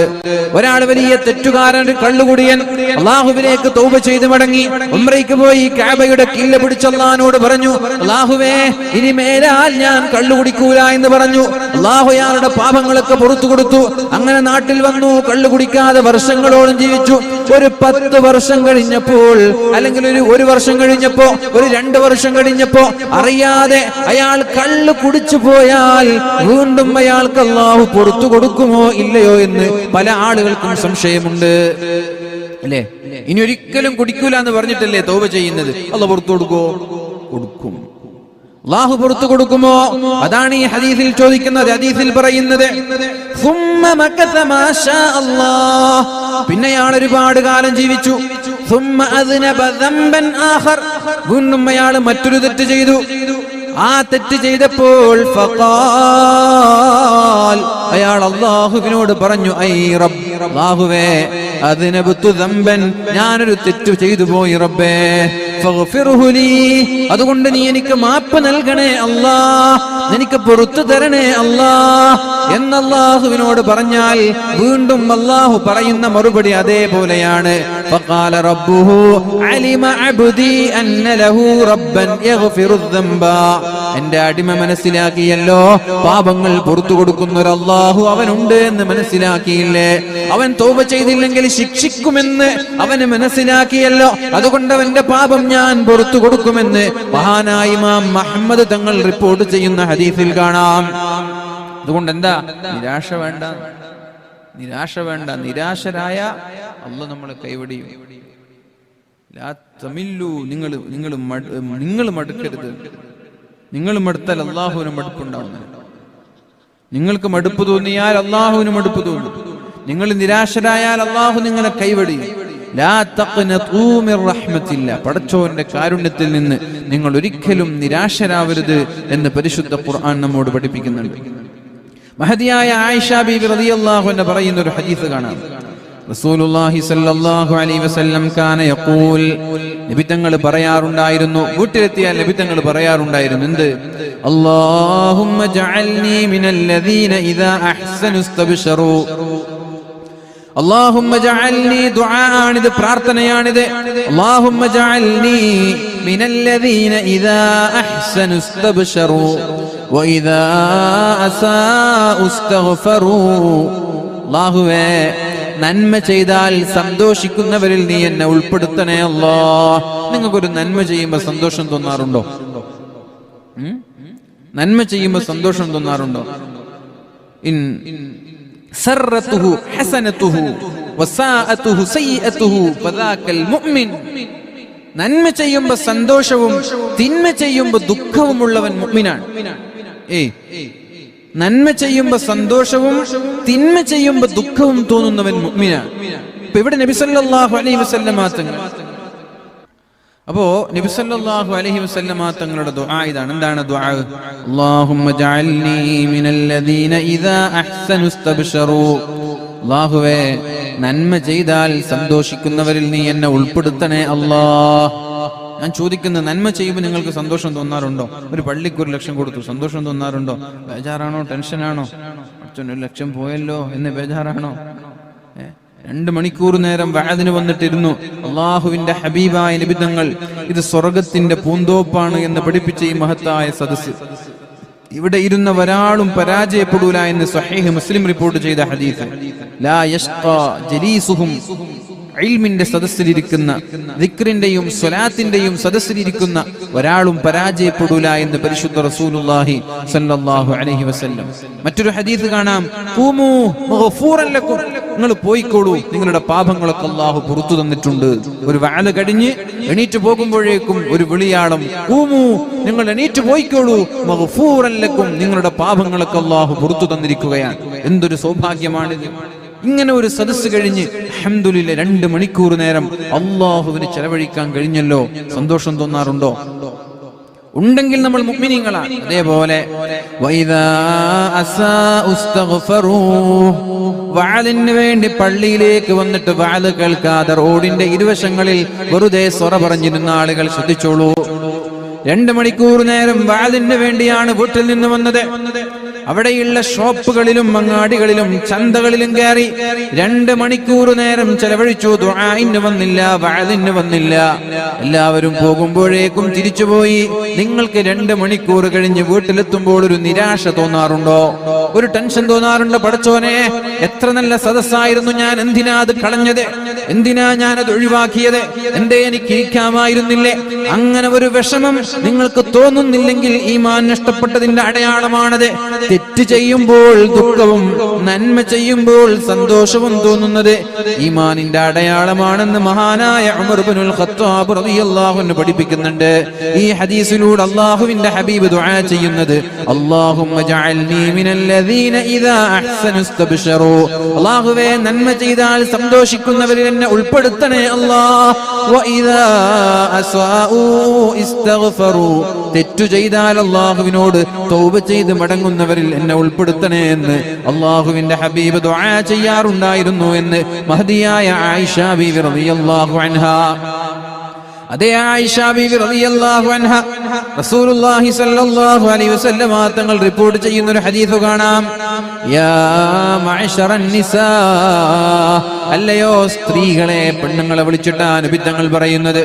ഒരാൾ വലിയ തെറ്റുകാരൻ, കള്ളുകുടിയൻ, അള്ളാഹുവിലേക്ക് തൗബ ചെയ്ത് മടങ്ങി ഉംറയ്ക്ക് പോയി കഅബയുടെ കില്ല പിടിച്ച് അള്ളാഹിനോട് പറഞ്ഞു, അള്ളാഹുവേ ഇനി മേലാൽ ഞാൻ കള്ളുകുടിക്കൂല എന്ന് പറഞ്ഞു. അള്ളാഹു അയാളുടെ പാപങ്ങളൊക്കെ പുറത്തു കൊടുത്തു. അങ്ങനെ നാട്ടിൽ വന്നു, കള്ളുകുടിക്കാതെ വർഷങ്ങളോളം ജീവിച്ചു. ഒരു 10 വർഷം കഴിഞ്ഞപ്പോൾ, അല്ലെങ്കിൽ ഒരു വർഷം കഴിഞ്ഞപ്പോ, ഒരു 2 വർഷം കഴിഞ്ഞപ്പോ അറിയാതെ അയാൾ കള്ള് കുടിച്ചു പോയാൽ വീണ്ടും അയാൾക്ക് അള്ളാഹു പുറത്തു കൊടുക്കുമോ ഇല്ലയോ എന്ന് പല ആളുകൾക്കും സംശയമുണ്ട്, അല്ലേ? ഇനി ഒരിക്കലും കുടിക്കൂല എന്ന് പറഞ്ഞിട്ടല്ലേ തൗബ ചെയ്യുന്നത്. അള്ളാഹു പുറത്തു കൊടുക്കുമോ? കൊടുക്കും. അള്ളാഹു പുറത്തു കൊടുക്കുമോ? അതാണ് ഈ ഹദീസിൽ ചോദിക്കുന്നത്. ഹദീസിൽ പറയുന്നത് പിന്നെ അയാൾ ഒരുപാട് കാലം ജീവിച്ചു. വീണ്ടും അയാൾ മറ്റൊരു തെറ്റ് ചെയ്തു. ആ തെറ്റ് ചെയ്തപ്പോൾ അയാൾ അള്ളാഹുവിനോട് പറഞ്ഞു, ഐ റബ്ബ്, അല്ലാഹുവേ അദ്നബതു ദംബൻ, ഞാനൊരു തെറ്റ് ചെയ്തു പോയി റബ്ബേ, ഫഗ്ഫിർഹു ലീ, അതുകൊണ്ട് നീ എനിക്ക് മാപ്പ് നൽകണേ അല്ലാഹ്, എനിക്ക് പുറത്തു തരണേ അല്ലാഹ് എന്ന് അല്ലാഹുവിനോട് പറഞ്ഞാൽ വീണ്ടും അല്ലാഹു പറയുന്ന മറുപടി അതേപോലെയാണ്. ഫഖാല റബ്ബുഹു അലിമ അബ്ദി അന്ന ലഹു റബ്ബൻ യഗ്ഫിറു ദംബ, എന്റെ അടിമ മനസ്സിലാക്കിയല്ലോ പാപങ്ങൾ പുറത്തു കൊടുക്കുന്ന ഒരു അല്ലാഹു അവനുണ്ട് എന്ന് മനസ്സിലാക്കിയില്ലേ? അവൻ തൗബ ചെയ്തില്ലെങ്കിൽ ശിക്ഷിക്കുമെന്ന് അവന് മനസ്സിലാക്കിയല്ലോ. അതുകൊണ്ട് അവന്റെ പാപം ഞാൻ പുറത്തു കൊടുക്കുമെന്ന് മഹാനായ ഇമാം മുഹമ്മദ് തങ്ങൾ റിപ്പോർട്ട് ചെയ്യുന്ന ഹദീസിൽ കാണാം. അതുകൊണ്ട് എന്താ, നിരാശ വേണ്ട, നിരാശ വേണ്ട. നിരാശരായ അല്ലാഹു നമ്മളെ കൈവടിയും. ലാ തമില്ലു, നിങ്ങൾ മടുക്കരുത്. നിങ്ങൾ മടുത്താൽ അള്ളാഹുവിന് മടുപ്പുണ്ടാവുന്നു. നിങ്ങൾക്ക് മടുപ്പ് തോന്നിയാൽ അള്ളാഹുവിന് മടുപ്പ് തോന്നും. നിങ്ങൾ നിരാശരായാൽ അള്ളാഹു നിങ്ങളെ കൈവടിയും. ലാ തഖ്നതു മിർ റഹ്മത്തില്ലാ, പടച്ചോന്റെ കാരുണ്യത്തിൽ നിന്ന് നിങ്ങൾ ഒരിക്കലും നിരാശരാവരുത് എന്ന് പരിശുദ്ധ ഖുർആൻ നമ്മോട് പഠിപ്പിക്കുന്നുണ്ട്. മഹദിയായ ആയിഷ ബീവി റളിയല്ലാഹു അൻഹ പറയുന്ന ഒരു ഹദീസ് കാണാം. റസൂലുള്ളാഹി സ്വല്ലല്ലാഹു അലൈഹി വസല്ലം കാന യഖൂൽ, നബി തങ്ങൾ പറയാറുണ്ടായിരുന്നു, വീട്ടിലെത്തിയാൽ നബി തങ്ങൾ പറയാറുണ്ടായിരുന്നു, എന്ത്? അല്ലാഹുമ്മ ജഅൽനി മിനല്ലദീന ഇദാ അഹ്സനു ഇസ്തബ്ശറു. അല്ലാഹുമ്മ ജഅൽനി, ദുആആണിത്, പ്രാർത്ഥനയാണിത്. അല്ലാഹുമ്മ ജഅൽനി മിനല്ലദീന ഇദാ അഹ്സനു ഇസ്തബ്ശറു വഇദാ അസാഉ ഇസ്തഗ്ഫറു. അല്ലാഹുവേ, നന്മ ചെയ്താൽ സന്തോഷിക്കുന്നവരിൽ നീ എന്നെ ഉൾപ്പെടുത്തണേ അല്ലാഹ്. നിങ്ങൾക്കൊരു നന്മ ചെയ്യുമ്പോൾ സന്തോഷം തോന്നാറുണ്ടോ? നന്മ ചെയ്യുമ്പോൾ സന്തോഷം തോന്നാറുണ്ടോ? ഇൻ സറത്തുഹു ഹസനതുഹു വസാഅതുഹു സയ്യിഅതുഹു ഫദാകൽ മുഅ്മിൻ. നന്മ ചെയ്യുമ്പോൾ സന്തോഷവും തിന്മ ചെയ്യുമ്പോൾ ദുഃഖവുമുള്ളവൻ മുഅ്മിനാണ്. നന്മ ചെയ്യുമ്പോ സന്തോഷവും തിന്മ ചെയ്യുമ്പോ ദുഃഖവും തോന്നുന്നവൻ മുഅ്മിനാണ്. ഇപ്പൊ ഇവിടെ നബി സല്ലല്ലാഹു അലൈഹി വസല്ലമ തങ്ങൾ, അപ്പോ നബി സല്ലല്ലാഹു അലൈഹി വസല്ലമ തങ്ങളുടെ ദുആ ഇതാണ്. എന്താണ് ദുആ? അല്ലാഹുമ്മ ജഅൽനി മിനല്ലദീന ഇദാ അഹ്സനു ഇസ്തബ്ശറു. അല്ലാഹുവേ, നന്മ ചെയ്താൽ സന്തോഷിക്കുന്നവരിൽ നീ എന്നെ ഉൾപ്പെടുത്തണേ അല്ലാഹ്. ഞാൻ ചോദിക്കുന്നത്, നന്മ ചെയ്യുമ്പോൾ നിങ്ങൾക്ക് സന്തോഷം തോന്നാറുണ്ടോ? ഒരു പള്ളിക്ക് 1 ലക്ഷം കൊടുത്തു, സന്തോഷം തോന്നാറുണ്ടോ? ബേജാറാണോ? ടെൻഷനാണോ? 1 ലക്ഷം പോയല്ലോ എന്ന് ബേജാറാണോ? 2 മണിക്കൂർ നേരം വഅദിന് വന്നിട്ടിരുന്നു. അള്ളാഹുവിന്റെ ഹബീബായ നബി തങ്ങൾ ഇത് സ്വർഗത്തിന്റെ പൂന്തോപ്പാണ് എന്ന് പഠിപ്പിച്ച ഈ മഹത്തായ സദസ്സ്, ഇവിടെ ഇരുന്ന ഒരാളും പരാജയപ്പെടൂല എന്ന് സ്വഹീഹ് മുസ്ലിം റിപ്പോർട്ട് ചെയ്ത ഹദീസ്. ലാ യഷ്ഖാ ജലീസുഹും, ഇൽമിന്റെ സദസ്സിലിരിക്കുന്ന, ദിക്റിന്റെയും സ്വലാത്തിന്റെയും സദസ്സിലിരിക്കുന്ന ഒരാളും പരാജയപ്പെടൂല എന്ന് പരിശുദ്ധ റസൂലുള്ളാഹി സ്വല്ലല്ലാഹു അലൈഹി വസല്ലം. മറ്റൊരു ഹദീസ് കാണാം, ഖൂമൂ മഗ്ഫൂറൻ ലക്കും, നിങ്ങൾ പോയിക്കോളൂ, നിങ്ങളുടെ പാപങ്ങളൊക്കെ അല്ലാഹു പുറത്തു തന്നിട്ടുണ്ട്. ഒരു വഅദ് കഴിഞ്ഞ് എണീറ്റ് പോകുമ്പോഴേക്കും ഒരു വിളിയാളം, ഖൂമൂ, നിങ്ങൾ എണീറ്റ് പോയിക്കോളൂ, മഗ്ഫൂറൻ ലക്കും, നിങ്ങളുടെ പാപങ്ങളൊക്കെ അല്ലാഹു പുറത്തു തന്നിരിക്കുകയാണ്. എന്തൊരു സൗഭാഗ്യമാണിത്! ഇങ്ങനെ ഒരു സദസ്സ് കഴിഞ്ഞ് അൽഹംദുലില്ലാഹ് 2 മണിക്കൂർ നേരം അല്ലാഹുവിന് ചെലവഴിക്കാൻ കഴിഞ്ഞല്ലോ. സന്തോഷം തോന്നാറുണ്ടോ? ഉണ്ടെങ്കിൽ നമ്മൾ മുഅ്മിനീങ്ങളാണ്. അതേപോലെ വഇദാ അസാഉ ഇസ്തഗ്ഫറൂ, വഅദിന് വേണ്ടി പള്ളിയിലേക്ക് വന്നിട്ട് വഅദ് കേൾക്കാതെ റോഡിന്റെ ഇരുവശങ്ങളിൽ വെറുതെ സ്വറ പറഞ്ഞിരുന്ന ആളുകൾ ശ്രദ്ധിച്ചോളൂ. 2 മണിക്കൂർ നേരം വഅദിന് വേണ്ടിയാണ് വീട്ടിൽ നിന്ന് വന്നത്. അവിടെയുള്ള ഷോപ്പുകളിലും അങ്ങാടികളിലും ചന്തകളിലും കയറി 2 മണിക്കൂർ നേരം ചെലവഴിച്ചു. ദുആഇന് വന്നില്ല, വഅദിന് വന്നില്ല. എല്ലാവരും പോകുമ്പോഴേക്കും തിരിച്ചുപോയി. നിങ്ങൾക്ക് 2 മണിക്കൂർ കഴിഞ്ഞ് വീട്ടിലെത്തുമ്പോൾ ഒരു നിരാശ തോന്നാറുണ്ടോ? ഒരു ടെൻഷൻ തോന്നാറുണ്ടോ? പടച്ചോനെ, എത്ര നല്ല സദസ്സായിരുന്നു, ഞാൻ എന്തിനാ അത് കളഞ്ഞത്? എന്തിനാ ഞാനത് ഒഴിവാക്കിയത്? എന്തേ എനിക്ക് ഇരിക്കാമായിരുന്നില്ലേ? അങ്ങനെ ഒരു വിഷമം നിങ്ങൾക്ക് തോന്നുന്നില്ലെങ്കിൽ ഈമാൻ നഷ്ടപ്പെട്ടതിന്റെ അടയാളമാണത്. തെറ്റ് ചെയ്യുമ്പോൾ ദുഃഖവും നന്മ ചെയ്യുമ്പോൾ സന്തോഷവും തോന്നുന്നത് ഈമാനിന്റെ അടയാളമാണെന്ന് മഹാനായ ഉമർ ഇബ്നുൽ ഖത്താബ് റളിയല്ലാഹു അൻഹു പഠിപ്പിക്കുന്നുണ്ട്. ഈ ഹദീസിലൂടെ അല്ലാഹുവിന്റെ ഹബീബ് ദുആ ചെയ്യുന്നത്, അല്ലാഹുമ്മ ജഅൽനി മിനല്ലദീന ഇദാ അഹ്സനു ഇസ്തബ്ശറു, അല്ലാഹുവേ നന്മ ചെയ്താൽ സന്തോഷിക്കുന്നവരിൽ എന്നെ ഉൾപ്പെടുത്തണേ അല്ലാഹ്. വഇദാ അസ്വാഉ ഇസ്തഗ്ഫറു, തെറ്റു ചെയ്താൽ അല്ലാഹുവിനോട് തൗബ ചെയ്ത് മടങ്ങുന്നവരിൽ എന്നെ ഉൾപ്പെടുത്തണേ എന്ന് അല്ലാഹുവിന്റെ ഹബീബ് ദുആ ചെയ്യാറുണ്ടായിരുന്നു എന്ന് മഹദിയായ ആയിഷ ബീവി റളിയല്ലാഹു അൻഹാ. അതേ ആയിഷ ബീവി റളിയല്ലാഹു അൻഹ റസൂലുള്ളാഹി സ്വല്ലല്ലാഹു അലൈഹി വസല്ലമ തങ്ങൾ റിപ്പോർട്ട് ചെയ്യുന്ന ഒരു ഹദീസ് കാണാം. യാ മഅശറൻ നിസാ, അല്ലയോ സ്ത്രീകളെ, പെണ്ണുങ്ങളെ വിളിച്ചിട്ടാണ് നബി തങ്ങൾ പറയുന്നത്.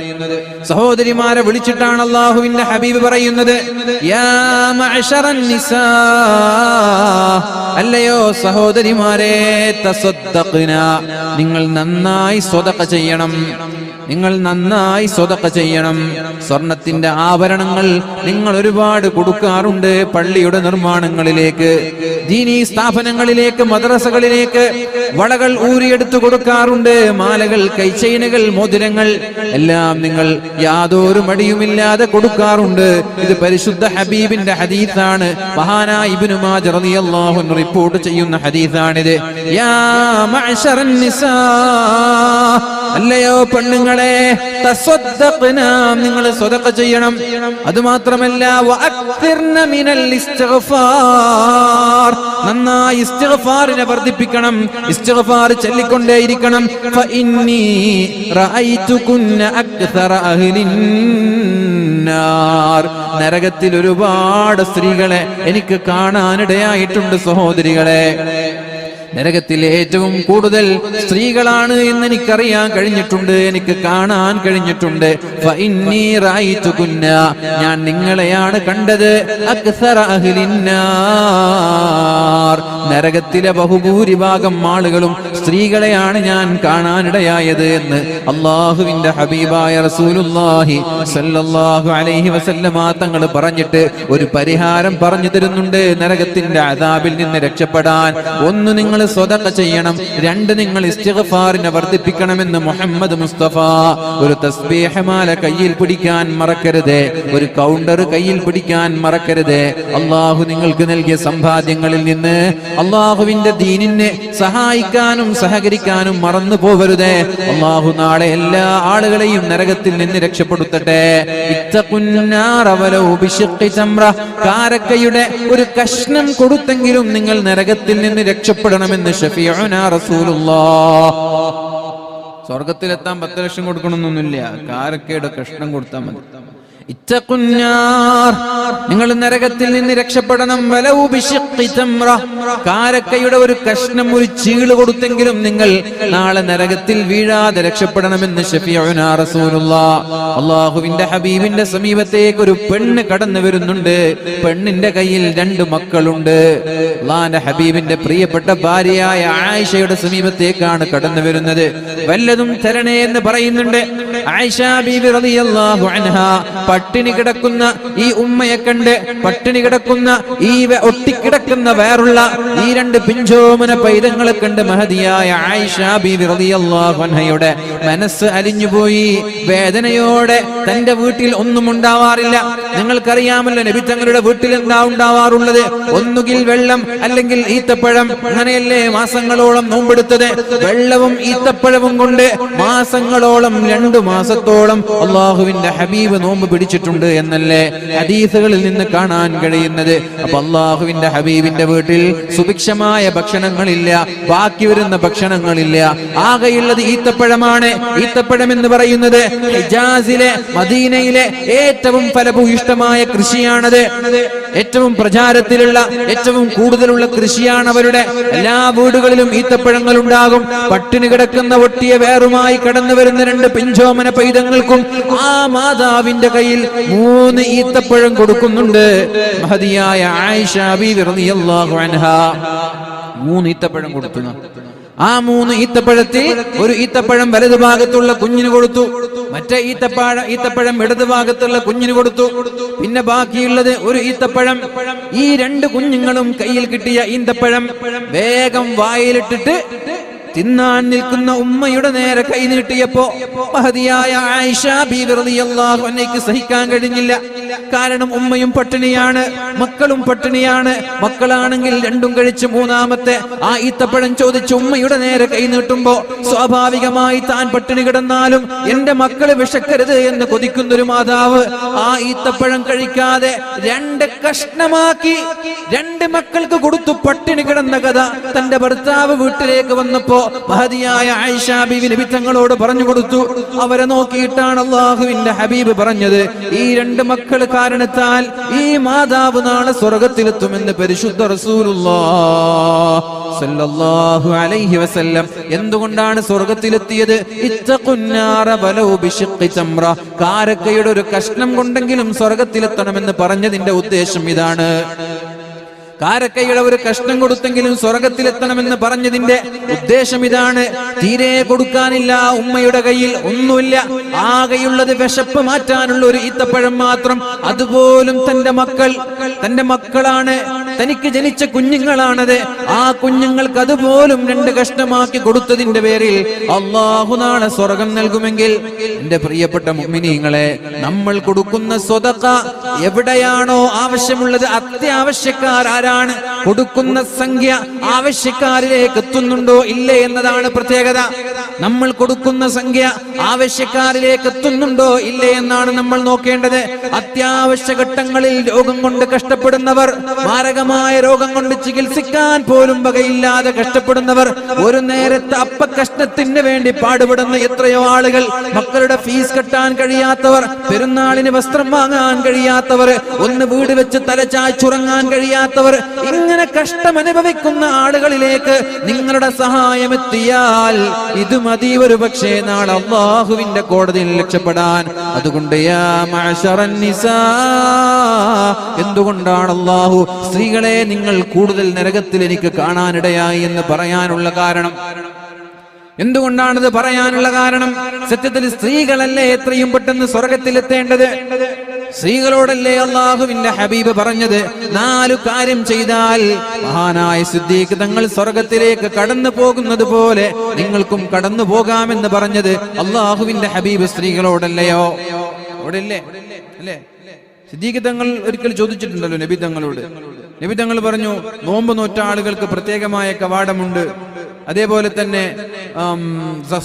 സഹോദരിമാരെ വിളിച്ചിട്ടാണ് അല്ലാഹുവിന്റെ ഹബീബ് പറയുന്നത്. യാ മഅശറൻ നിസാ, അല്ലയോ സഹോദരിമാരെ, തസദ്ദഖ്ന, നിങ്ങൾ നന്നായി സ്വതഖ ചെയ്യണം. നിങ്ങൾ നന്നായി സ്വതഖ ചെയ്യണം. സ്വർണത്തിന്റെ ആഭരണങ്ങൾ നിങ്ങൾ ഒരുപാട് കൊടുക്കാറുണ്ട്. പള്ളിയുടെ നിർമ്മാണങ്ങളിലേക്ക്, ദീനീ സ്ഥാപനങ്ങളിലേക്ക്, മദ്രസകളിലേക്ക് വളകൾ ഊരിയെടുത്തു കൊടുക്കാറുണ്ട്. മാലകൾ, കൈചെയിനുകൾ, മോതിരങ്ങൾ എല്ലാം നിങ്ങൾ യാതൊരു മടിയുമില്ലാതെ കൊടുക്കാറുണ്ട്. ഇത് പരിശുദ്ധ ഹബീബിന്റെ ഹദീസാണ്. മഹാനായ ഇബ്നു മാജ റളിയല്ലാഹു അൻഹു റിപ്പോർട്ട് ചെയ്യുന്ന ഹദീസാണിത്. യാ മഅശറൻ നിസാ, അല്ലയോ പെണ്ണുങ്ങളെ, തസദ്ദഖ്ന, നിങ്ങൾ സ്വതഖ ചെയ്യണം. അതുമാത്രമല്ല വഅക്തിർന മിനൽ ഇസ്തിഗ്ഫാർ, നന്നായി ഇസ്തിഗ്ഫാറിനെ വർദ്ധിപ്പിക്കണം. ഇസ്തിഗ്ഫാർ ചൊല്ലിക്കൊണ്ടേയിരിക്കണം. ഫഇന്നി റഅയ്തുകുന്ന അക്തറ അഹ്ലിൻ നാർ, നരകത്തിൽ ഒരുപാട് സ്ത്രീകളെ എനിക്ക് കാണാനിടയായിട്ടുണ്ട്. സഹോദരികളെ, നരകത്തിൽ ഏറ്റവും കൂടുതൽ സ്ത്രീകളാണ് എന്ന് എനിക്കറിയാൻ കഴിഞ്ഞിട്ടുണ്ട്, എനിക്ക് കാണാൻ കഴിഞ്ഞിട്ടുണ്ട്. ഫഇന്നി റഅയ്തുകുന്ന, ഞാൻ നിങ്ങളെയാണ് കണ്ടത്. അക്സറ അഹ്ലിൻ നാർ, നരകത്തിലെ ബഹുഭൂരിഭാഗം ആളുകളും സ്ത്രീകളെയാണ് ഞാൻ കാണാനിടയായത് എന്ന് അല്ലാഹുവിന്റെ ഹബീബായ റസൂലുള്ളാഹി സ്വല്ലല്ലാഹു അലൈഹി വസല്ലമ തങ്ങൾ പറഞ്ഞിട്ട് ഒരു പരിഹാരം പറഞ്ഞു തരുന്നുണ്ട് നരകത്തിന്റെ അദാബിൽ നിന്ന് രക്ഷപ്പെടാൻ. ഒന്ന്, നിങ്ങൾ സ്വതഖ ചെയ്യണം. 2, നിങ്ങൾ ഇസ്തിഗ്ഫാറിനെ വർദ്ധിപ്പിക്കണമെന്ന് മുഹമ്മദ് മുസ്തഫ. ഒരു തസ്ബീഹ് മാല കയ്യിൽ പിടിക്കാൻ മറക്കരുത്, ഒരു കൗണ്ടർ കയ്യിൽ പിടിക്കാൻ മറക്കരുത്. അല്ലാഹു നിങ്ങൾക്ക് നൽകിയ സമ്പാദ്യങ്ങളിൽ നിന്ന് അല്ലാഹുവിന്റെ ദീനിനെ സഹായിക്കാനും സഹകരിക്കാനും മറന്നു പോവരുത്. അല്ലാഹു നാളെ എല്ലാ ആളുകളെയും നരകത്തിൽ നിന്ന് രക്ഷപ്പെടുത്തട്ടെ. ഇത്തഖുന്നാറ വലൗ ബിശിഖ്ഖി തംറ, കാരക്കയുടെ ഒരു കഷ്ണം കൊടുത്തെങ്കിലും നിങ്ങൾ നരകത്തിൽ നിന്ന് രക്ഷപ്പെടണമെന്ന് ഷഫീഉനാ റസൂലുള്ളാഹ്. സ്വർഗത്തിലെത്താൻ 10 ലക്ഷം കൊടുക്കണമെന്നൊന്നുമില്ല, കാരക്കയുടെ കഷ്ണം കൊടുത്താൽ മതി. ഇത്തഖുന്നാർ, നിങ്ങൾ നരകത്തിൽ നിന്ന് രക്ഷപ്പെടണം. വലൗ ബിശിഖ്ഖി തംറ, കാരക്കയുടെ ഒരു കഷ്ണം, ഒരു ചീള് കൊടുത്തെങ്കിലും നിങ്ങൾ നാളെ നരകത്തിൽ വീഴാതെ രക്ഷപ്പെടണമെന്ന് ഷഫീഉനാ റസൂലുള്ളാഹ്. അല്ലാഹുവിന്റെ ഹബീബിന്റെ സമീപത്തേക്ക് ഒരു പെണ്ണ് കടന്നു വരുന്നുണ്ട്. പെണ്ണിന്റെ കയ്യിൽ 2 മക്കളുണ്ട്. അല്ലാഹുവിന്റെ ഹബീബിന്റെ പ്രിയപ്പെട്ട ഭാര്യയായ ആയിഷയുടെ സമീപത്തേക്കാണ് കടന്നു വരുന്നത്. വല്ലതും തരണേ എന്ന് പറയുന്നുണ്ട്. ആയിഷ ബീബി റളിയല്ലാഹു അൻഹാ പട്ടിണി കിടക്കുന്ന ഈ ഉമ്മയെ കണ്ട്, പട്ടിണി കിടക്കുന്ന ഈ ഒട്ടിക്കിടക്കുന്ന വേറുള്ള ഈ 2 പിഞ്ചോമന പൈതങ്ങളെ കണ്ട് മഹദിയായ ആയിഷ ബീബി റളിയല്ലാഹു അൻഹയുടെ മനസ്സ് അലിഞ്ഞുപോയി. വേദനയോടെ, തന്റെ വീട്ടിൽ ഒന്നും ഉണ്ടാവാറില്ല. നിങ്ങൾക്കറിയാമല്ലോ നബി തങ്ങളുടെ വീട്ടിൽ എന്താ ഉണ്ടാവാറുള്ളത്? ഒന്നുകിൽ വെള്ളം, അല്ലെങ്കിൽ ഈത്തപ്പഴം. അങ്ങനെയല്ലേ മാസങ്ങളോളം നോമ്പെടുത്തത്? വെള്ളവും ഈത്തപ്പഴവും കൊണ്ട് മാസങ്ങളോളം, 2 മാസത്തോളം അല്ലാഹുവിന്റെ ഹബീബ് നോമ്പ് പിടിച്ചിട്ടുണ്ട്. വെച്ചിട്ടുണ്ട് എന്നല്ലേ ഹദീസുകളിൽ നിന്ന് കാണാൻ കഴിയുന്നത്. അപ്പൊ അള്ളാഹുവിന്റെ ഹബീബിന്റെ വീട്ടിൽ സുഭിക്ഷമായ ഭക്ഷണങ്ങളില്ല, ബാക്കി വരുന്ന ഭക്ഷണങ്ങളില്ല. ആകെയുള്ളത് ഈത്തപ്പഴമാണ്. ഈത്തപ്പഴം എന്ന് പറയുന്നത് ഹിജാസിലെ മദീനയിലെ ഏറ്റവും ഫലഭൂയിഷ്ടമായ കൃഷിയാണത്. ഏറ്റവും പ്രചാരത്തിലുള്ള ഏറ്റവും കൂടുതലുള്ള കൃഷിയാണ് അവരുടെ. എല്ലാ വീടുകളിലും ഈത്തപ്പഴങ്ങൾ ഉണ്ടാകും. പട്ടിണി കിടക്കുന്ന ഒട്ടിയ വേറുമായി കടന്നു വരുന്ന 2 പിഞ്ചോമന പൈതങ്ങൾക്കും ആ മാതാവിന്റെ കയ്യിൽ 3 ഈത്തപ്പഴം കൊടുക്കുന്നുണ്ട്. മഹദിയായ ആയിഷ ബീവി റളിയല്ലാഹു അൻഹാ 3 ഈത്തപ്പഴം കൊടുത്തു. ആ 3 ഈത്തപ്പഴത്തിൽ ഒരു ഈത്തപ്പഴം വലതുഭാഗത്തുള്ള കുഞ്ഞിന് കൊടുത്തു, മറ്റേ ഈത്തപ്പഴം ഇടതുഭാഗത്തുള്ള കുഞ്ഞിന് കൊടുത്തു. പിന്നെ ബാക്കിയുള്ളത് ഒരു ഈത്തപ്പഴം. ഈ 2 കുഞ്ഞുങ്ങളും കയ്യിൽ കിട്ടിയ ഈന്തപ്പഴം വേഗം വായിലിട്ടിട്ട് തിന്നാൻ നിൽക്കുന്ന ഉമ്മയുടെ നേരെ കൈ നീട്ടിയപ്പോ മഹദിയായ ആയിഷ ബീവി റളിയല്ലാഹു അൻഹയ്ക്ക് സഹിക്കാൻ കഴിഞ്ഞില്ല. കാരണം ഉമ്മയും പട്ടിണിയാണ്, മക്കളും പട്ടിണിയാണ്. മക്കളാണെങ്കിൽ 2 കഴിച്ച് 3ാമത്തെ ആ ഈത്തപ്പഴം ചോദിച്ച് ഉമ്മയുടെ നേരെ കൈ നീട്ടുമ്പോ സ്വാഭാവികമായി താൻ പട്ടിണി കിടന്നാലും എന്റെ മക്കള് വിശക്കരുത് എന്ന് കൊതിക്കുന്നൊരു മാതാവ് ആ ഈത്തപ്പഴം കഴിക്കാതെ 2 കഷ്ണമാക്കി 2 മക്കൾക്ക് കൊടുത്തു. പട്ടിണി കിടന്ന കഥ തന്റെ ഭർത്താവ് വീട്ടിലേക്ക് വന്നപ്പോ മഹദിയായ ആയിഷ ബീവി നബി തങ്ങളോട് പറഞ്ഞു കൊടുത്തു. അവരെ നോക്കിയിട്ടാണ് അല്ലാഹുവിന്റെ ഹബീബ് പറഞ്ഞത്, ഈ 2 മക്കൾ കാരണത്താൽ ഈ മാതാവ് നാളെ സ്വർഗ്ഗത്തിലെത്തുമെന്ന് പരിശുദ്ധ റസൂലുള്ളാഹി സല്ലല്ലാഹു അലൈഹി വസല്ലം. എന്തുകൊണ്ടാണ് സ്വർഗ്ഗത്തിലെത്തിയത്? ഇത്തഖുന്നാറ വലൗ ബിശിഖ്ഖി തംറ, കാരക്കയുടെ ഒരു കഷ്ണം കൊണ്ടെങ്കിലും സ്വർഗ്ഗത്തിലെത്തണമെന്ന് പറഞ്ഞതിന്റെ ഉദ്ദേശം ഇതാണ്. കാരക്കയുടെ ഒരു കഷ്ണം കൊടുത്തെങ്കിലും സ്വർഗത്തിലെത്തണമെന്ന് പറഞ്ഞതിന്റെ ഉദ്ദേശം ഇതാണ്. തീരെ കൊടുക്കാനില്ല ഉമ്മയുടെ കയ്യിൽ, ഒന്നുമില്ല. ആകെയുള്ളത് വിശപ്പ് മാറ്റാനുള്ള ഒരു ഈത്തപ്പഴം മാത്രം. അതുപോലും തന്റെ മക്കളാണ്, തനിക്ക് ജനിച്ച കുഞ്ഞുങ്ങളാണത്. ആ കുഞ്ഞുങ്ങൾക്ക് അതുപോലും 2 കഷ്ണമാക്കി കൊടുത്തതിന്റെ പേരിൽ അല്ലാഹു നാളെ സ്വർഗം നൽകുമെങ്കിൽ എന്റെ പ്രിയപ്പെട്ട മുഅ്മിനീങ്ങളെ, നമ്മൾ കൊടുക്കുന്ന സ്വതഖ എവിടെയാണോ ആവശ്യമുള്ളത്, അത്യാവശ്യക്കാർ ആരാണ്, കൊടുക്കുന്ന സംഖ്യ ആവശ്യക്കാരിലേക്ക് എത്തുന്നുണ്ടോ ഇല്ലേ എന്നതാണ് പ്രത്യേകത. നമ്മൾ കൊടുക്കുന്ന സംഖ്യ ആവശ്യക്കാരിലേക്ക് എത്തുന്നുണ്ടോ ഇല്ലേ എന്നാണ് നമ്മൾ നോക്കേണ്ടത്. അത്യാവശ്യ ഘട്ടങ്ങളിൽ രോഗം കൊണ്ട് കഷ്ടപ്പെടുന്നവർ, മാരകമായ രോഗം കൊണ്ട് ചികിത്സിക്കാൻ പോലും വകയില്ലാതെ കഷ്ടപ്പെടുന്നവർ, ഒരു നേരത്തെ അപ്പക്കഷ്ണത്തിന് വേണ്ടി പാടുപെടുന്ന എത്രയോ ആളുകൾ, മക്കളുടെ ഫീസ് കെട്ടാൻ കഴിയാത്തവർ, പെരുന്നാളിന് വസ്ത്രം വാങ്ങാൻ കഴിയാത്തവർ, ഒന്ന് വീട് വെച്ച് തലചായ്ച്ചുറങ്ങാൻ കഴിയാത്തവർ, ഇങ്ങനെ കഷ്ടം അനുഭവിക്കുന്ന ആളുകളിലേക്ക് നിങ്ങളുടെ സഹായം എത്തിയാൽ ഇത് മതി ഒരു പക്ഷേ നാളെ അല്ലാഹുവിന്റെ കോടതിയിൽ രക്ഷപ്പെടാൻ. അതുകൊണ്ട് യാ മഅശറൻ നിസാ, എന്തുകൊണ്ടാണ് അല്ലാഹു സ്ത്രീകളെ നിങ്ങൾ കൂടുതൽ നരകത്തിൽ എനിക്ക് കാണാനിടയായി എന്ന് പറയാനുള്ള കാരണം? എന്തുകൊണ്ടാണിത് പറയാനുള്ള കാരണം? സത്യത്തിൽ സ്ത്രീകളല്ലേ എത്രയും പെട്ടെന്ന് സ്വർഗത്തിലെത്തേണ്ടത്? സ്ത്രീകളോടല്ലേ അല്ലാഹുവിന്റെ ഹബീബ് പറഞ്ഞത് 4 കാര്യം ചെയ്താൽ മഹാനായ സിദ്ദീഖ് തങ്ങൾ സ്വർഗത്തിലേക്ക് കടന്നു പോകുന്നത് പോലെ നിങ്ങൾക്കും കടന്നു പോകാമെന്ന് പറഞ്ഞത് അല്ലാഹുവിന്റെ ഹബീബ് സ്ത്രീകളോടല്ലയോ? അവിടെയല്ലേ അല്ലേ? സിദ്ദീഖ് തങ്ങൾ ഒരിക്കൽ ചോദിച്ചിട്ടുണ്ടല്ലോ നബി തങ്ങളോട്. നബി തങ്ങൾ പറഞ്ഞു, നോമ്പ് നോറ്റ ആളുകൾക്ക് പ്രത്യേകമായ കവാടമുണ്ട്, അതേപോലെ തന്നെ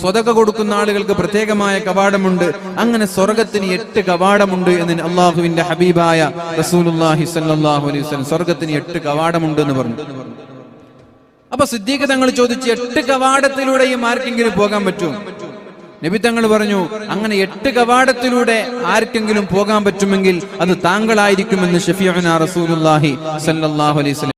സ്വതക കൊടുക്കുന്ന ആളുകൾക്ക് പ്രത്യേകമായ കവാടമുണ്ട്. അങ്ങനെ സ്വർഗത്തിന് 8 കവാടമുണ്ട് എന്ന് അള്ളാഹുവിന്റെ ഹബീബായ റസൂലുള്ളാഹി സ്വല്ലല്ലാഹു അലൈഹി വസല്ലം സ്വർഗത്തിന് 8 കവാടമുണ്ട് എന്ന് പറഞ്ഞു. അപ്പൊ സിദ്ദീഖ് തങ്ങൾ ചോദിച്ചു, 8 കവാടത്തിലൂടെയും ആർക്കെങ്കിലും പോകാൻ പറ്റുമോ? നബി തങ്ങൾ പറഞ്ഞു, അങ്ങനെ 8 കവാടത്തിലൂടെ ആർക്കെങ്കിലും പോകാൻ പറ്റുമെങ്കിൽ അത് താങ്കളായിരിക്കുമെന്ന് ഷഫീഉനാ റസൂലുള്ളാഹി സ്വല്ലല്ലാഹു അലൈഹി വസല്ലം